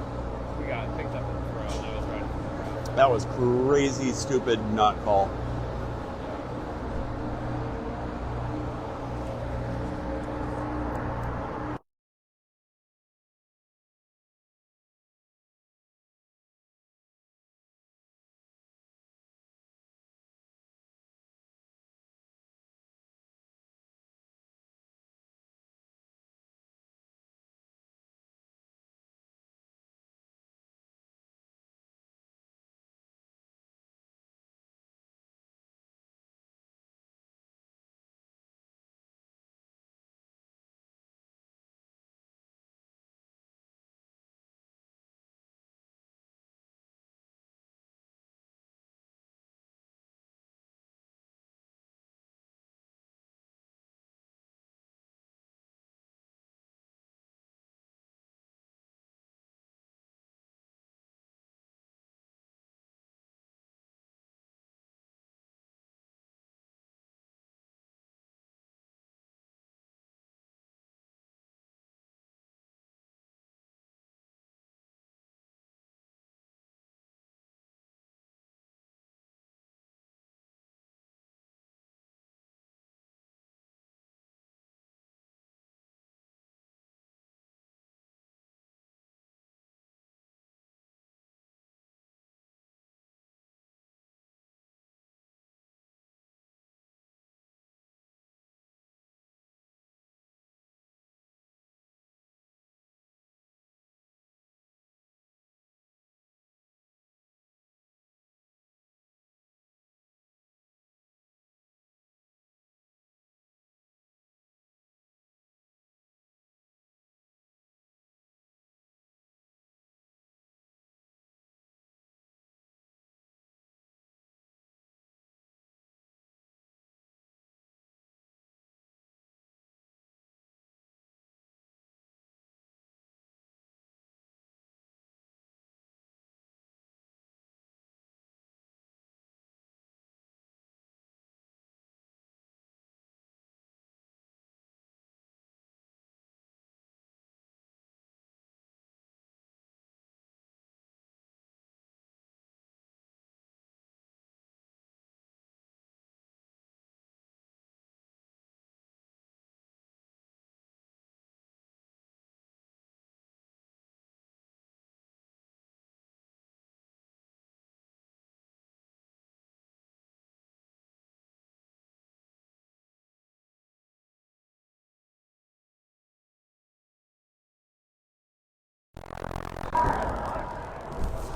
B: we got picked up in the throw, and that was right in the throw.
A: That was crazy, stupid not call.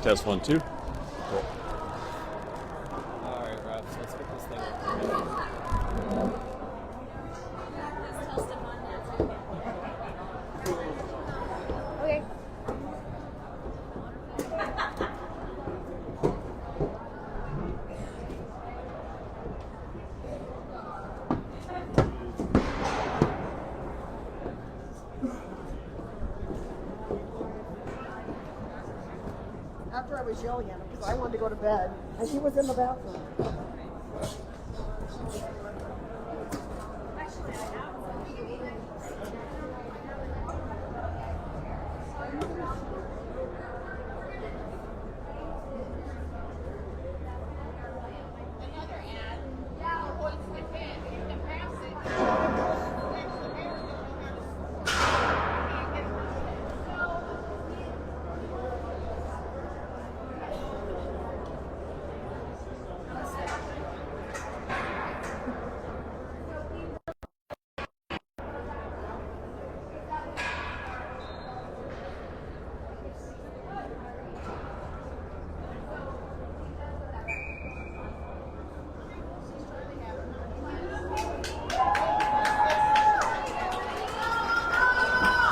D: Test 1, 2.
B: Alright, refs, let's get this thing
E: Okay.
F: After I was yelling at him because I wanted to go to bed, and he was in the bathroom.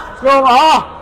A: Let's go, Omaha!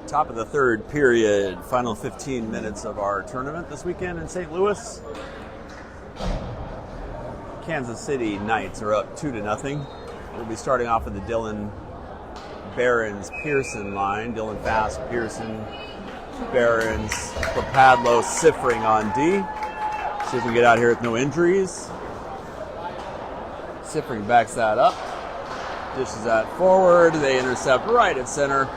A: Top of the third period, final 15 minutes of our tournament this weekend in St. Louis. Kansas City Knights are up 2-0. We'll be starting off with the Dylan Barons Pearson line. Dylan Fast, Pearson, Barons, Papadlo, Siffring on D. See if we can get out here with no injuries. Siffring backs that up. Dishes that forward. They intercept right at center.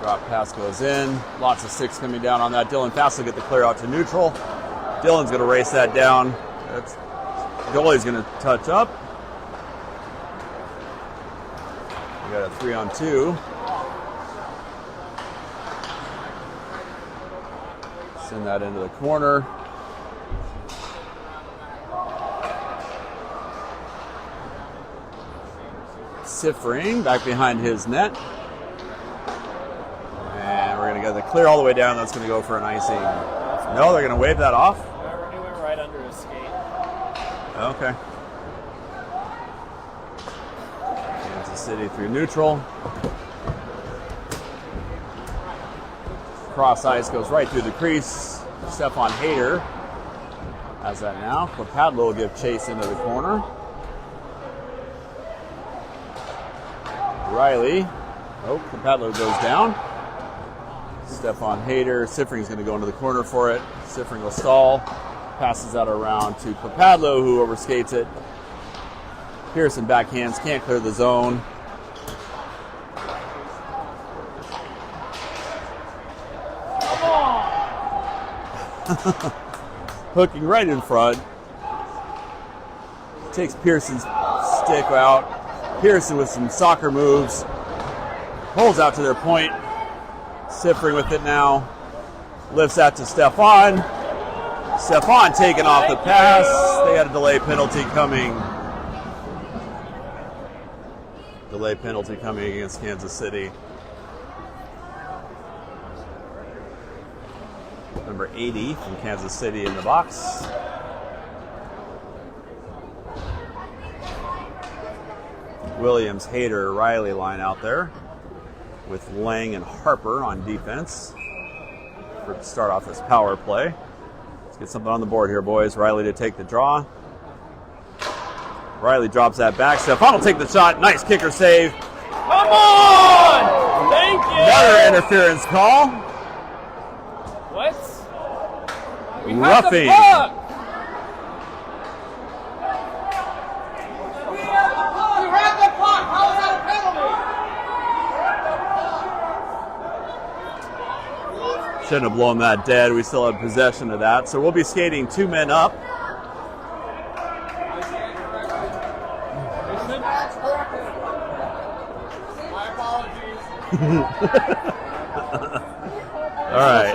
A: Drop pass goes in. Lots of six coming down on that. Dylan Fast will get the clear out to neutral. Dylan's going to race that down. Goalie's going to touch up. We got a 3-on-2. Send that into the corner. Siffring back behind his net. And we're going to get the clear all the way down. That's going to go for an icing. No, they're going to wave that off?
B: It went right under his skate.
A: Okay. Kansas City through neutral. Cross ice goes right through the crease. Stefan Hader has that now. Papadlo will give chase into the corner. Riley. Oh, Papadlo goes down. Stefan Hader. Siffring's going to go into the corner for it. Siffring will stall. Passes that around to Papadlo, who overskates it. Pearson backhands, can't clear the zone. Hooking right in front. Takes Pearson's stick out. Pearson with some soccer moves. Pulls out to their point. Siffering with it now. Lifts that to Stefan. Stefan taking off the pass. They got a delay penalty coming. Delay penalty coming against Kansas City. Number 80 from Kansas City in the box. Williams, Hayter, Riley line out there with Lang and Harper on defense to start off this power play. Let's get something on the board here, boys. Riley to take the draw. Riley drops that back. Stefan will take the shot. Nice kicker save.
B: Come on! Thank you!
A: Another interference call.
B: What? We
A: Roughing.
B: had the puck! How is that a penalty?
A: Shouldn't have blown that dead. We still have possession of that. So we'll be skating 2 men up.
B: My apologies.
A: All right.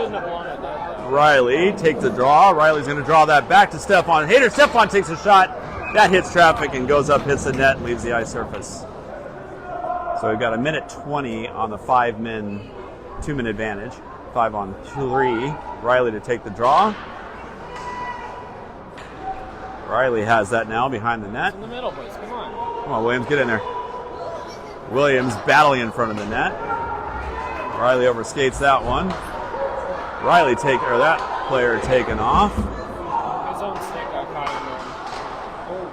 A: Riley take the draw. Riley's going to draw that back to Stefan Hayter. Stefan takes a shot. That hits traffic and goes up, hits the net, and leaves the ice surface. So we've got 1:20 on the 5-man, 2-man advantage. 5-on-3. Riley to take the draw. Riley has that now behind the net.
B: In the middle, boys. Come on.
A: Come on, Williams, get in there. Williams battling in front of the net. Riley overskates that one. Riley that player taken off.
B: His own stick got caught in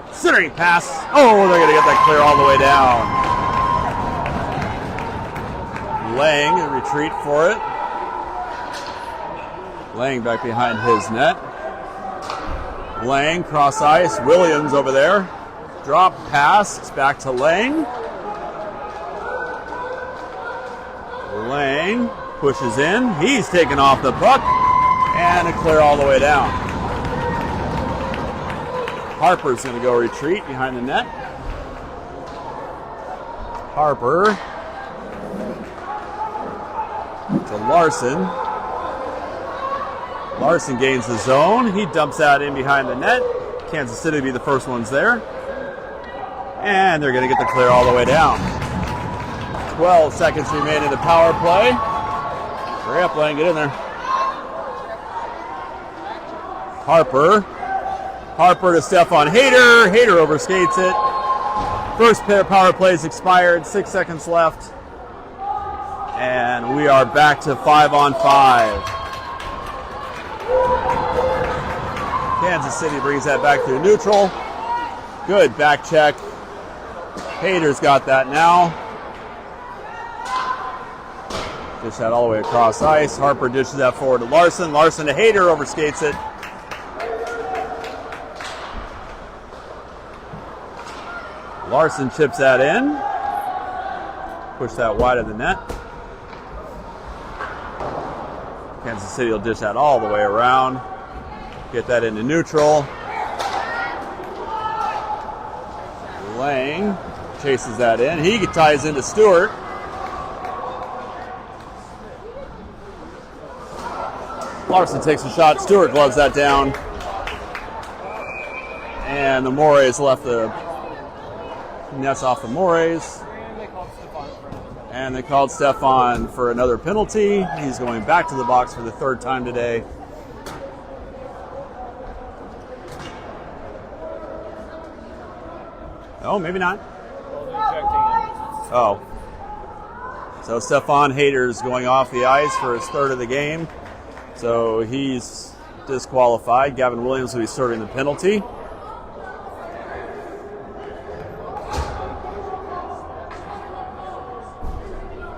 B: there.
A: Centering pass. Oh, they're going to get that clear all the way down. Lang, a retreat for it. Lang back behind his net. Lang, cross ice. Williams over there. Drop pass. It's back to Lang. Lang pushes in. He's taken off the puck. And a clear all the way down. Harper's going to go retreat behind the net. Harper to Larson. Larson gains the zone. He dumps that in behind the net. Kansas City will be the first ones there. And they're going to get the clear all the way down. 12 seconds remain in the power play. Hurry up, Lane, get in there. Harper to Stefan Hayter. Hayter overskates it. First pair of power plays expired. 6 seconds left. And we are back to 5-on-5. Kansas City brings that back to neutral. Good back check. Hayter's got that now. Dish that all the way across ice. Harper dishes that forward to Larson. Larson to Hayter, overskates it. Larson chips that in. Push that wide of the net. Kansas City will dish that all the way around. Get that into neutral. Lang chases that in. He ties into Stewart. Larson takes a shot. Stewart gloves that down. And the Mores left the nets off the Mores. And they called Stefan for another penalty. He's going back to the box for the third time today. Oh, maybe not. Oh. So Stefan Hayter's going off the ice for his third of the game. So he's disqualified. Gavin Williams will be serving the penalty.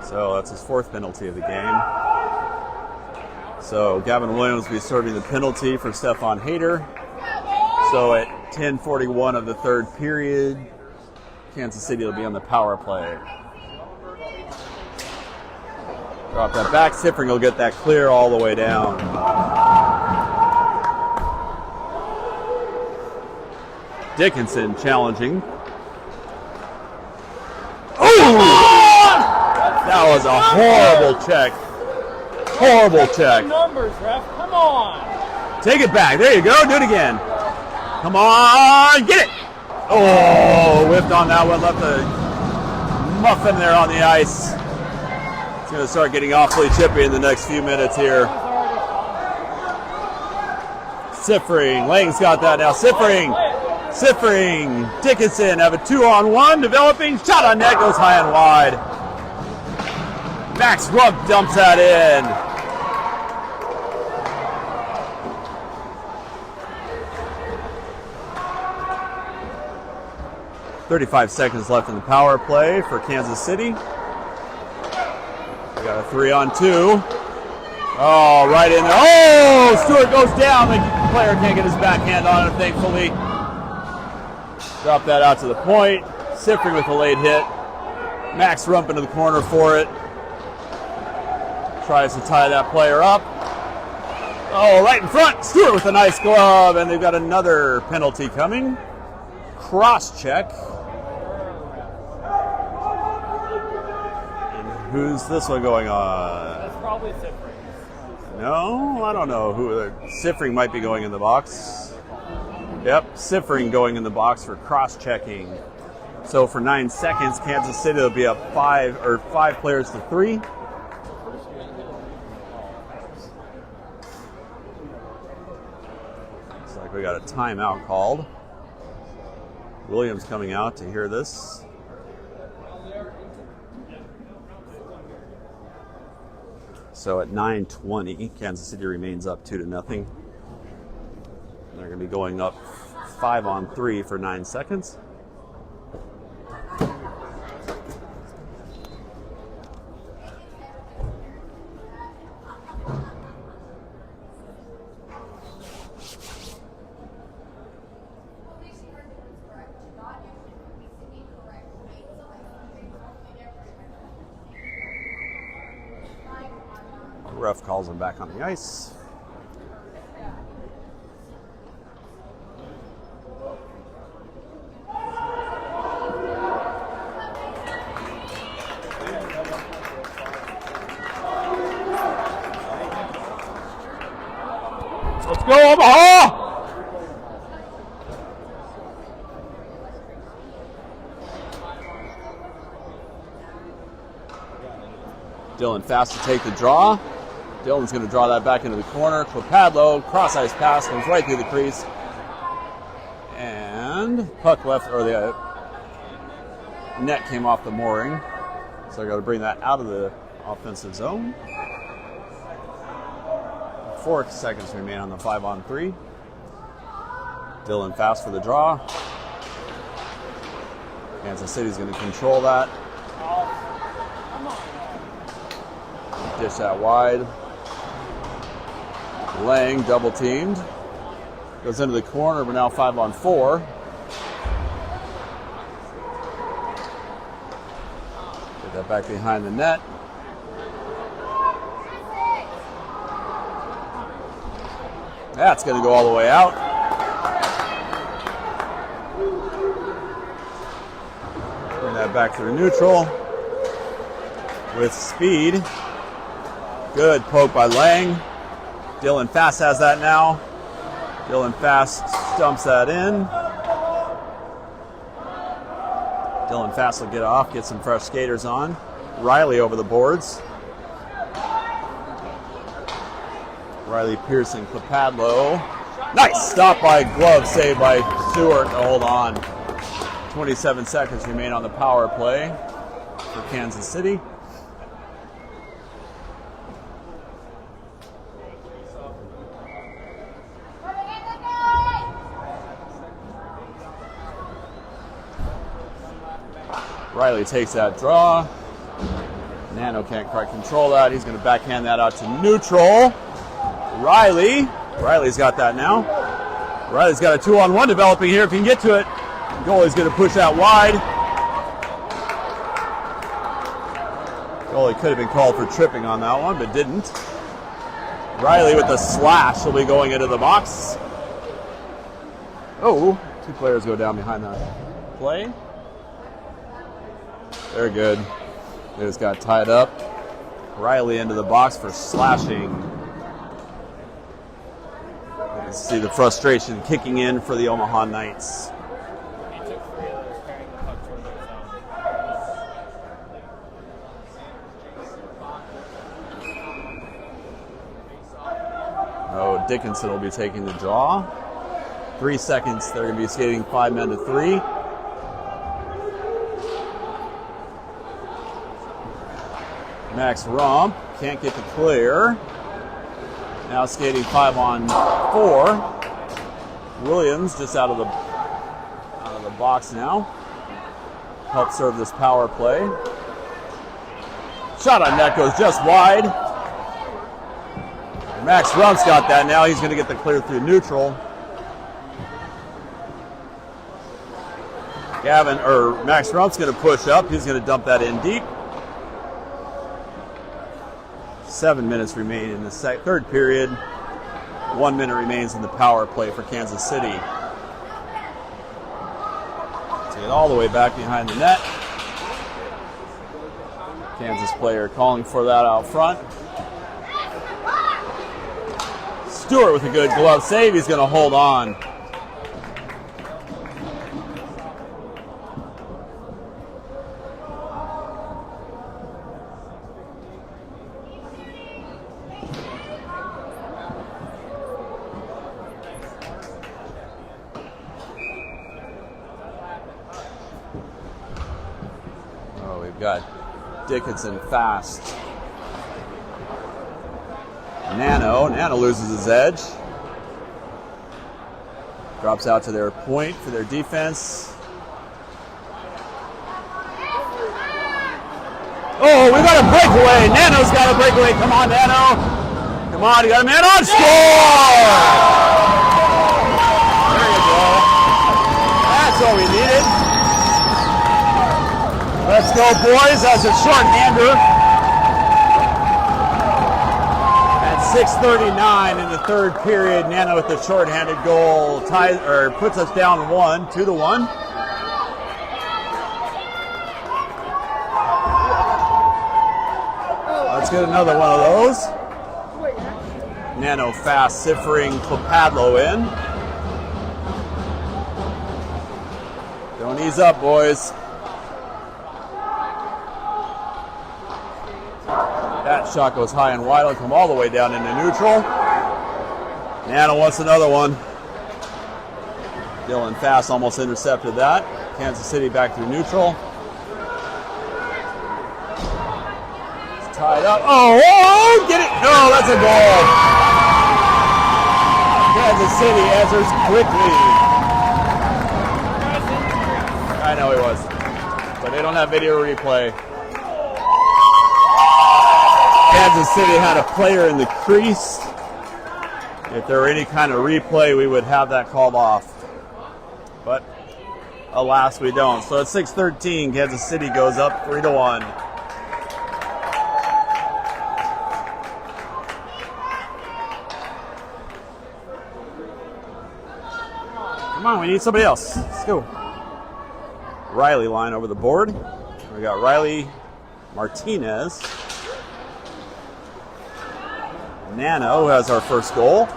A: So that's his fourth penalty of the game. So Gavin Williams will be serving the penalty for Stefan Hayter. So at 10:41 of the third period, Kansas City will be on the power play. Drop that back. Siffring will get that clear all the way down. Dickinson challenging. Oh! That was a horrible check. Horrible check.
B: Numbers, ref. Come on.
A: Take it back. There you go. Do it again. Come on. Get it. Oh, whipped on that one. Left a muffin there on the ice. It's going to start getting awfully chippy in the next few minutes here. Siffering. Lang's got that now. Siffering. Dickinson have a 2-on-1 developing. Shot on net. Goes high and wide. Max Rump dumps that in. .35 seconds left in the power play for Kansas City. We got a 3-on-2. Oh, right in there. Oh, Stewart goes down. The player can't get his backhand on it, thankfully. Drop that out to the point. Siffring with a late hit. Max Rump into the corner for it. Tries to tie that player up. Oh, right in front. Stewart with a nice glove, and they've got another penalty coming. Cross check. And who's this one going on?
B: That's probably Siffring.
A: No, I don't know who. Siffring might be going in the box. Yep, Siffring going in the box for cross checking. So for 9 seconds, Kansas City will be up 5 players to 3. Looks like we got a timeout called. Williams coming out to hear this. So at 9:20, Kansas City remains up 2-0. They're going to be going up 5-on-3 for 9 seconds. Ref calls him back on the ice. Let's go, Omaha! Dylan fast to take the draw. Dylan's going to draw that back into the corner. Clopadlo, cross-ice pass, comes right through the crease. And puck left, or the net came off the mooring. So I got to bring that out of the offensive zone. 4 seconds remain on the 5-on-3. Dylan fast for the draw. Kansas City's going to control that. Dish that wide. Lang double teamed. Goes into the corner, but now 5-on-4. Get that back behind the net. That's going to go all the way out. Bring that back through neutral. With speed. Good poke by Lang. Dylan Fast has that now. Dylan Fast dumps that in. Dylan Fast will get off, get some fresh skaters on. Riley over the boards. Riley Pearson, Clopadlo. Nice stop by glove, save by Stewart to hold on. 27 seconds remain on the power play for Kansas City. Riley takes that draw. Nano can't quite control that. He's going to backhand that out to neutral. Riley's got that now. Riley's got a 2-on-1 developing here if he can get to it. Goalie's going to push that wide. Goalie could have been called for tripping on that one, but didn't. Riley with the slash will be going into the box. Oh, 2 players go down behind the play. They're good. It just got tied up. Riley into the box for slashing. You can see the frustration kicking in for the Omaha Knights.
B: He took 3 of those carrying the puck toward their zone.
A: Oh, Dickinson will be taking the draw. 3 seconds. They're going to be skating 5 men to 3. Max Rump can't get the clear. Now skating 5 on 4. Williams just out of the box now. Help serve this power play. Shot on net goes just wide. Max Rump's got that now. He's going to get the clear through neutral. Max Rump's going to push up. He's going to dump that in deep. 7 minutes remain in the third period. 1 minute remains in the power play for Kansas City. Take it all the way back behind the net. Kansas player calling for that out front. Stewart with a good glove save. He's going to hold on. Got Dickinson fast. Nano loses his edge. Drops out to their point for their defense. Oh, we got a breakaway. Nano's got a breakaway. Come on, Nano. Come on, you got a man on. Score! There you go. That's all we needed. Let's go, boys. That's a short-hander. At 6:39 in the third period, Nano with the short-handed goal puts us down 2-1. Let's get another one of those. Nano fast, ciphering Clopadlo in. Don't ease up, boys. That shot goes high and wide. It'll come all the way down into neutral. Nano wants another one. Dylan Fast almost intercepted that. Kansas City back through neutral. It's tied up. Oh, get it. No, that's a goal. Kansas City answers quickly. I know he was. But they don't have video replay. Kansas City had a player in the crease. If there were any kind of replay, we would have that called off. But alas, we don't. So at 6:13, Kansas City goes up 3-1. Come on, we need somebody else. Let's go. Riley line over the board. We got Riley, Martinez. Nano has our first goal.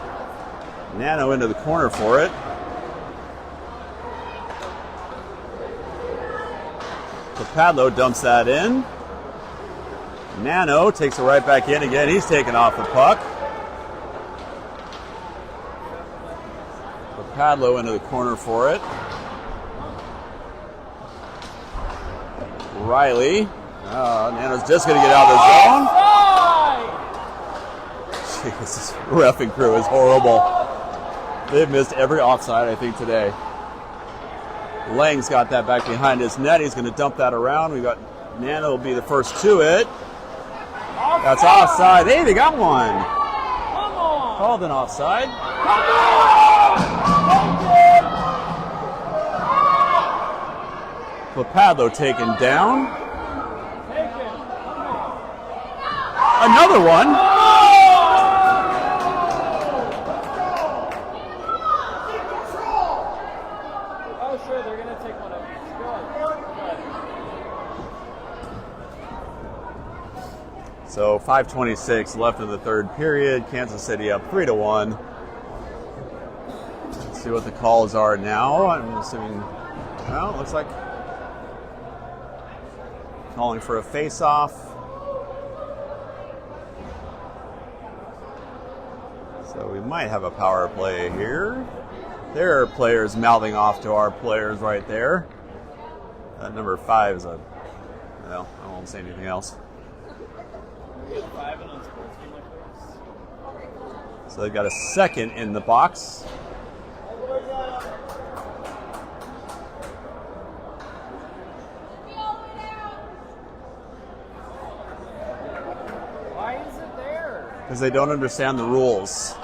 A: Nano into the corner for it. Clopadlo dumps that in. Nano takes it right back in again. He's taken off the puck. Clopadlo into the corner for it. Riley. Nano's just going to get out of the zone. Jeez, this reffing crew is horrible. They've missed every offside, I think, today. Lang's got that back behind his net. He's going to dump that around. We got Nano will be the first to it. That's offside. Hey, they got one.
B: Come on.
A: Called an offside.
B: Come on.
A: Clopadlo taken down.
B: Take it.
A: Another one. So 5:26 left in the third period. Kansas City up 3-1. Let's see what the calls are now. I'm assuming, well, it looks like calling for a face-off. So we might have a power play here. There are players mouthing off to our players right there. Number 5 is a, well, I won't say anything else. So they've got a second in the box.
B: Why is it there?
A: Because they don't understand the rules.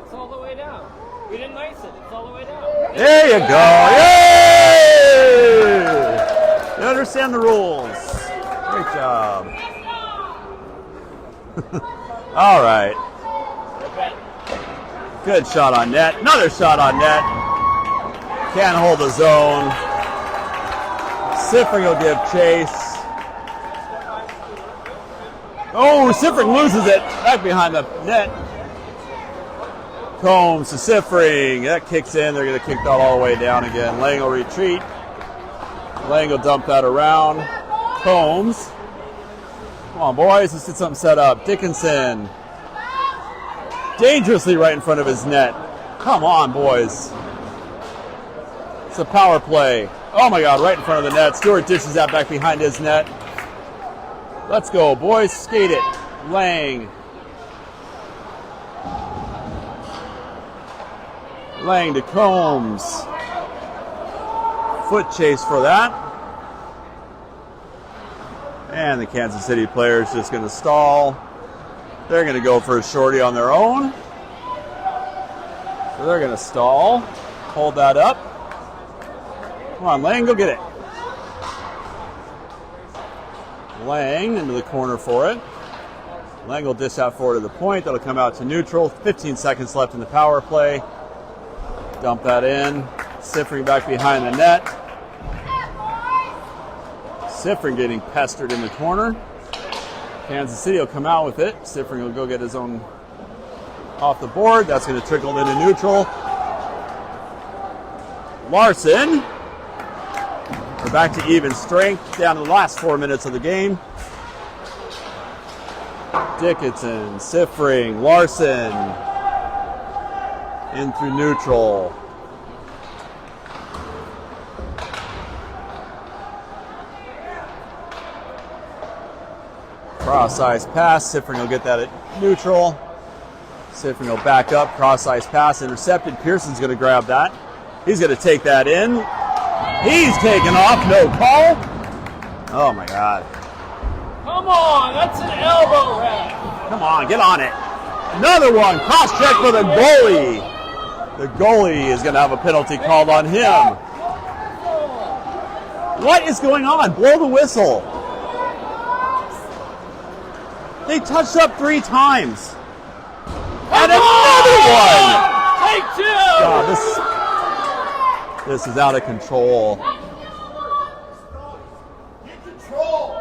B: It's all the way down. We didn't ice it. It's all the way down.
A: There you go. Yay! You understand the rules. Great job. All right. Good shot on net. Another shot on net. Can't hold the zone. Siffring will give chase. Oh, Siffring loses it. Back behind the net. Combs to Siffring. That kicks in. They're going to kick that all the way down again. Lang will retreat. Lang will dump that around. Combs. Come on, boys. Let's get something set up. Dickinson. Dangerously right in front of his net. Come on, boys. It's a power play. Oh, my God. Right in front of the net. Stewart dishes that back behind his net. Let's go, boys. Skate it. Lang. Lang to Combs. Foot chase for that. And the Kansas City player is just going to stall. They're going to go for a shorty on their own. So they're going to stall. Hold that up. Come on, Lang, go get it. Lang into the corner for it. Lang will dish out forward to the point. That'll come out to neutral. 15 seconds left in the power play. Dump that in. Siffring back behind the net. Siffring getting pestered in the corner. Kansas City will come out with it. Siffring will go get his own off the board. That's going to trickle into neutral. Larson. We're back to even strength down to the last 4 minutes of the game. Dickinson, Siffring, Larson. In through neutral. Cross-ice pass. Siffring will get that at neutral. Siffring will back up. Cross-ice pass intercepted. Pearson's going to grab that. He's going to take that in. He's taken off. No call. Oh, my God.
B: Come on, that's an elbow wrap.
A: Come on, get on it. Another one. Cross-check for the goalie. The goalie is going to have a penalty called on him. What is going on? Blow the whistle. They touched up 3 times. And another one.
B: Take 2.
A: God, this is out of control.
C: Get control.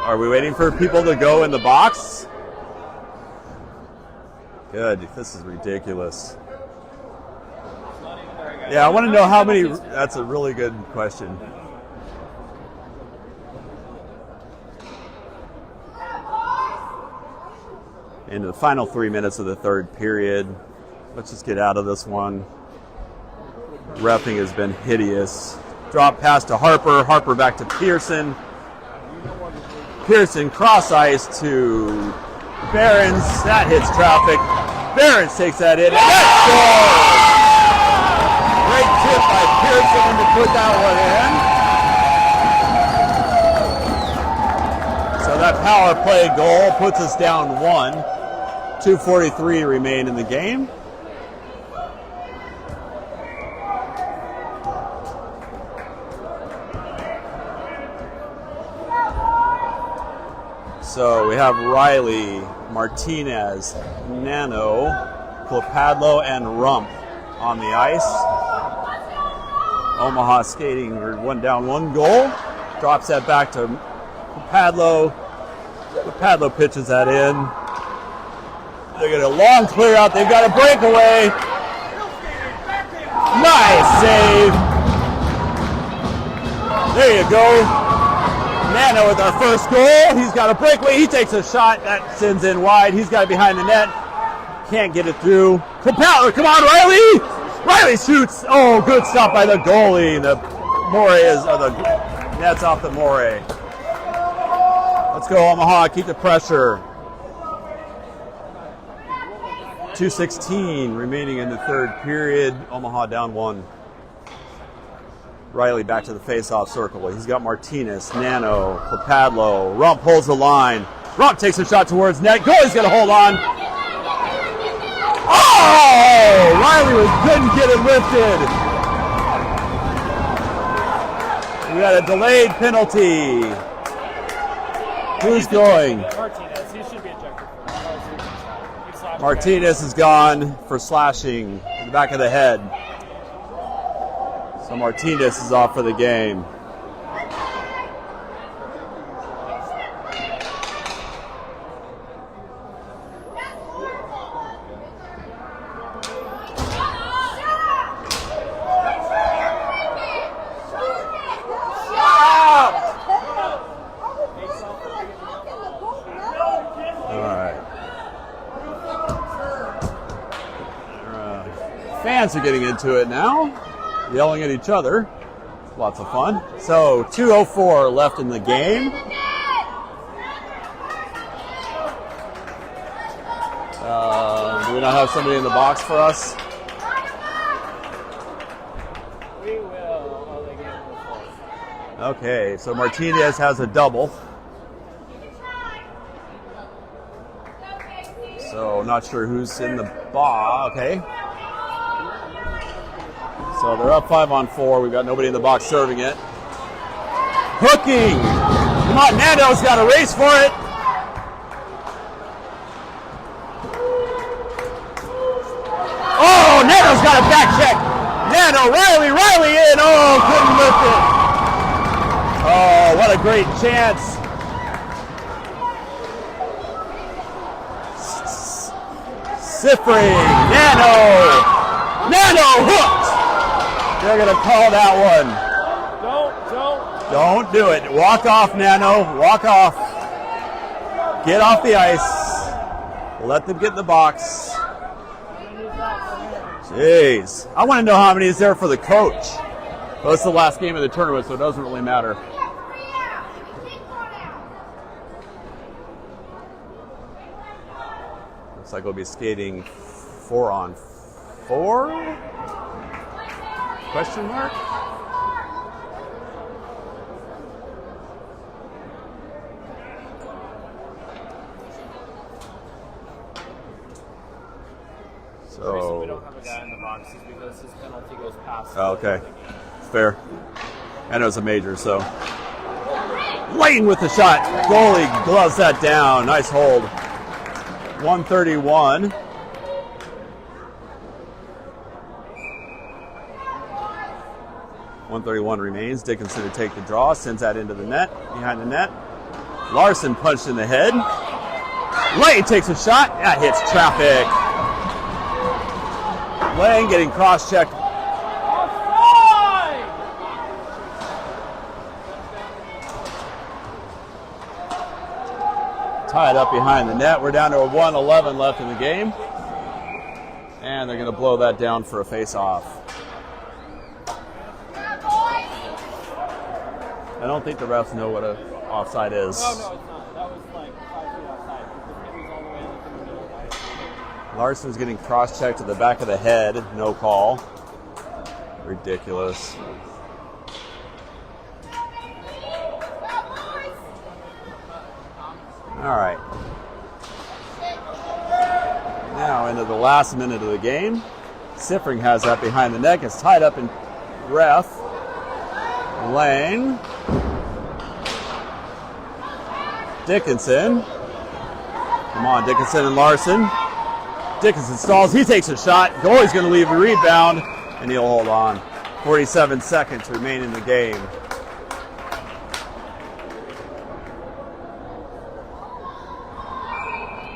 A: Are we waiting for people to go in the box? Good. This is ridiculous. Yeah, I want to know how many. That's a really good question. Into the final 3 minutes of the third period. Let's just get out of this one. Reffing has been hideous. Drop pass to Harper. Harper back to Pearson. Pearson cross ice to Behrens. That hits traffic. Behrens takes that in. And that scores! Great tip by Pearson to put that one in. So that power play goal puts us down 1. 2:43 remain in the game. So we have Riley, Martinez, Nano, Clopadlo, and Rump on the ice. Omaha skating, we're 1 down, 1 goal. Drops that back to Clopadlo. Clopadlo pitches that in. They get a long clear out. They've got a breakaway. Nice save. There you go. Nano with our first goal. He's got a breakaway. He takes a shot. That sends in wide. He's got it behind the net. Can't get it through. Clopadlo, come on, Riley. Riley shoots. Oh, good stop by the goalie. The net's off the Morey. Let's go, Omaha. Keep the pressure. 2:16 remaining in the third period. Omaha down 1. Riley back to the face-off circle. He's got Martinez, Nano, Clopadlo. Rump holds the line. Rump takes a shot towards net. Goalie's going to hold on. Oh! Riley couldn't get it lifted. We got a delayed penalty. Who's going?
B: Martinez. He should be ejected.
A: Martinez is gone for slashing in the back of the head. So Martinez is off for the game. Fans are getting into it now, yelling at each other. Lots of fun. So 2:04 left in the game. Do we not have somebody in the box for us?
B: We will. Oh, they gave him a full.
A: Okay, so Martinez has a double. So not sure who's in the box. Okay. So they're up 5-on-4. We've got nobody in the box serving it. Hooking! Come on, Nando's got a race for it. Oh, Nando's got a back check. Nando, Riley in. Oh, couldn't lift it. Oh, what a great chance. Siffring, Nano hooked. They're going to call that one. Don't do it. Walk off, Nano. Walk off. Get off the ice. Let them get in the box. Jeez. I want to know how many is there for the coach. Well, it's the last game of the tournament, so it doesn't really matter. Looks like we'll be skating 4-on-4? Question mark?
B: The reason we don't have a guy in the box is because his penalty goes past.
A: Oh, okay. Fair. And it was a major, so. Lane with the shot. Goalie gloves that down. Nice hold. 131. .131 remains. Dickinson to take the draw. Sends that into the net. Behind the net. Larson punched in the head. Lane takes a shot. That hits traffic. Lane getting cross-checked. Tied up behind the net. We're down to a 1:11 left in the game. And they're going to blow that down for a face-off. I don't think the refs know what an offside is.
B: No, it's not. That was like 5 feet outside. The was all the way in the middle.
A: Larson's getting cross-checked to the back of the head. No call. Ridiculous. All right. Now into the last minute of the game. Siffring has that behind the neck. It's tied up in ref. Dickinson. Come on, Dickinson and Larson. Dickinson stalls. He takes a shot. Goalie's going to leave a rebound, and he'll hold on. 47 seconds remain in the game.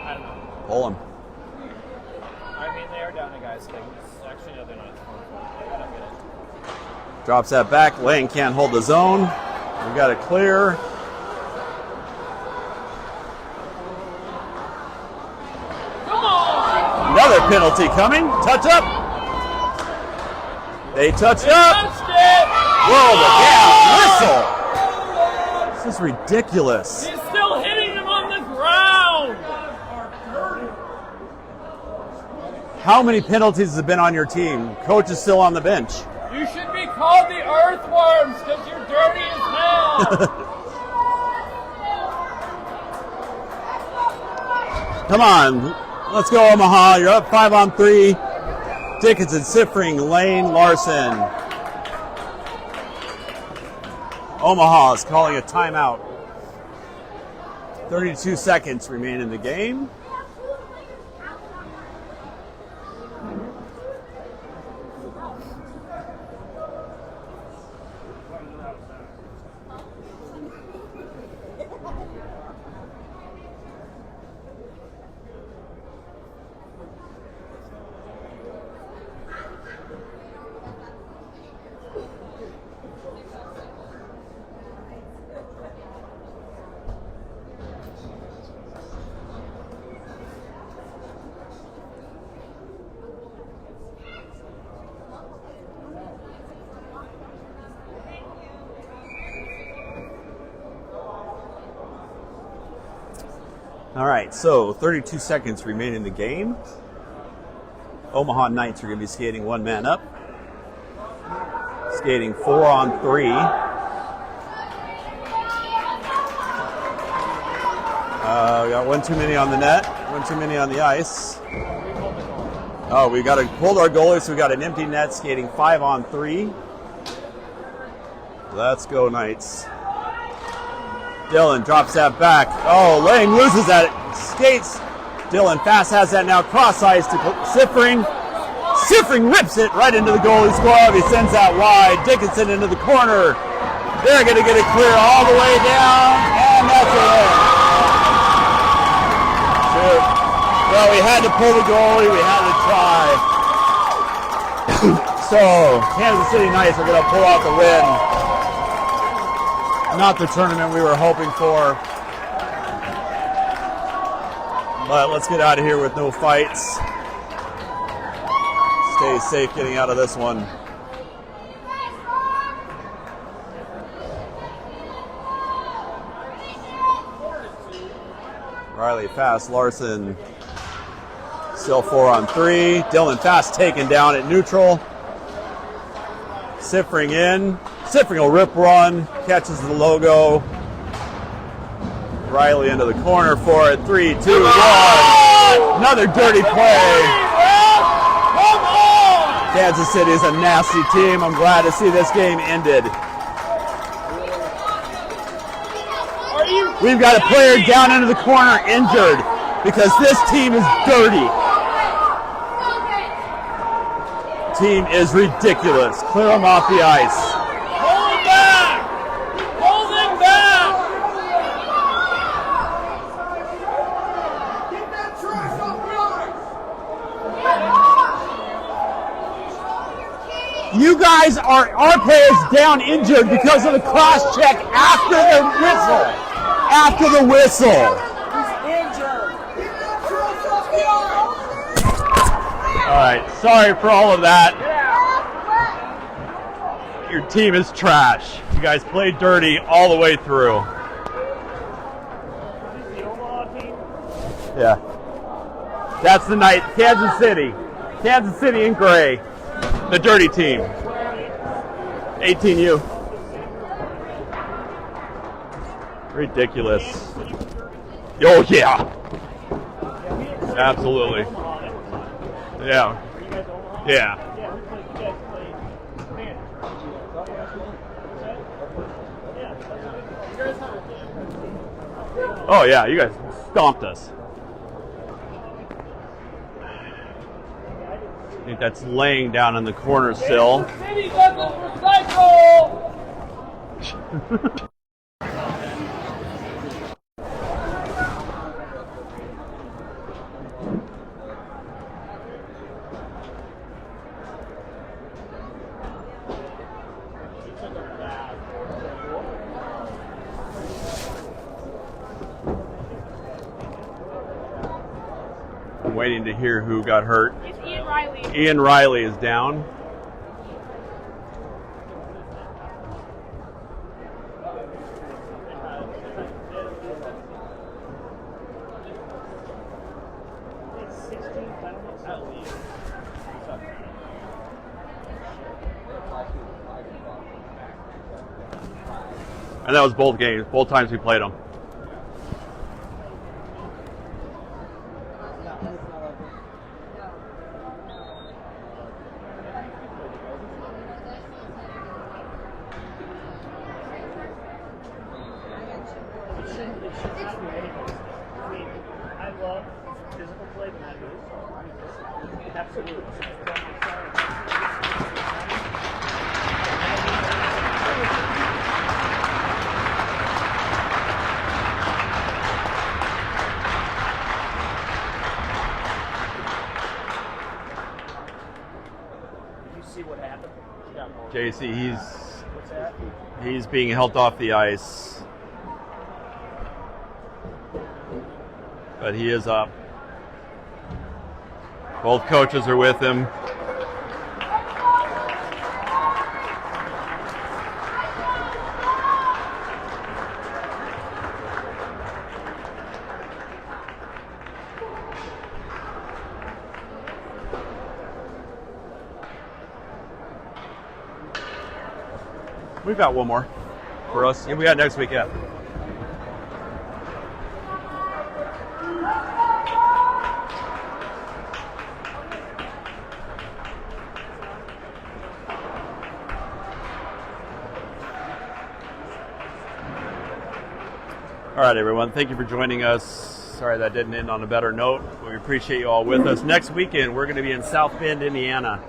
B: I don't know.
A: Pull him.
B: I mean, they are down to guys. Actually, no, they're not. I don't get it.
A: Drops that back. Lane can't hold the zone. We got it clear. Another penalty coming. Touch up. They touched up. Whoa, the whistle. This is ridiculous.
B: He's still hitting them on the ground.
A: How many penalties have been on your team? Coach is still on the bench.
B: You should be called the Earthworms because you're dirty as hell.
A: Come on. Let's go, Omaha. You're up 5-on-3. Dickinson, Siffring, Lane, Larson. Omaha is calling a timeout. 32 seconds remain in the game. All right, so 32 seconds remain in the game. Omaha Knights are going to be skating one man up. Skating 4-on-3. We got one too many on the net, one too many on the ice. Oh, we got to pull our goalie, so we got an empty net skating 5-on-3. Let's go, Knights. Dylan drops that back. Oh, Lane loses that. Skates. Dylan fast has that now. Cross ice to Siffring. Siffring rips it right into the goalie's glove. He sends that wide. Dickinson into the corner. They're going to get it clear all the way down. And that's it. Shoot. Well, we had to pull the goalie. We had to try. So, Kansas City Knights are going to pull out the win. Not the tournament we were hoping for. But let's get out of here with no fights. Stay safe getting out of this one. Riley fast, Larson still 4-on-3. Dylan fast taken down at neutral. Siffring in. Siffring will rip run, catches the logo. Riley into the corner for it. 3, 2, 1. Another dirty play. Kansas City is a nasty team. I'm glad to see this game ended. We've got a player down into the corner injured because this team is dirty. Team is ridiculous. Clear them off the ice. You guys are our players down injured because of the cross check after the whistle. After the whistle. All right, sorry for all of that. Your team is trash. You guys played dirty all the way through. Yeah. That's the night. Kansas City. Kansas City in gray. The dirty team. 18U. Ridiculous. Oh, yeah. Absolutely. Yeah. Yeah.
B: Yeah.
A: Oh yeah, you guys stomped us. I think that's laying down in the corner still.
B: City doesn't recycle!
A: I'm waiting to hear who got hurt.
E: It's Ian Riley.
A: Ian Riley is down. And that was both games, both times we played them.
B: I love physical play when that moves. Absolutely. Did you see what happened?
A: JC,
B: What's that?
A: he's being helped off the ice. But he is up. Both coaches are with him. We've got one more for us. Yeah, we got next weekend. All right, everyone. Thank you for joining us. Sorry that didn't end on a better note. We appreciate you all with us. Next weekend, we're going to be in South Bend, Indiana.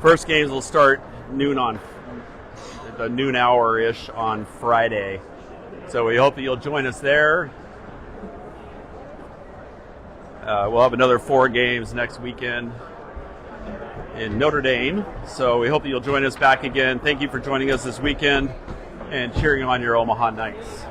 A: First games will start the noon hour-ish on Friday. So we hope that you'll join us there. We'll have another 4 games next weekend in Notre Dame. So we hope that you'll join us back again. Thank you for joining us this weekend and cheering on your Omaha Knights.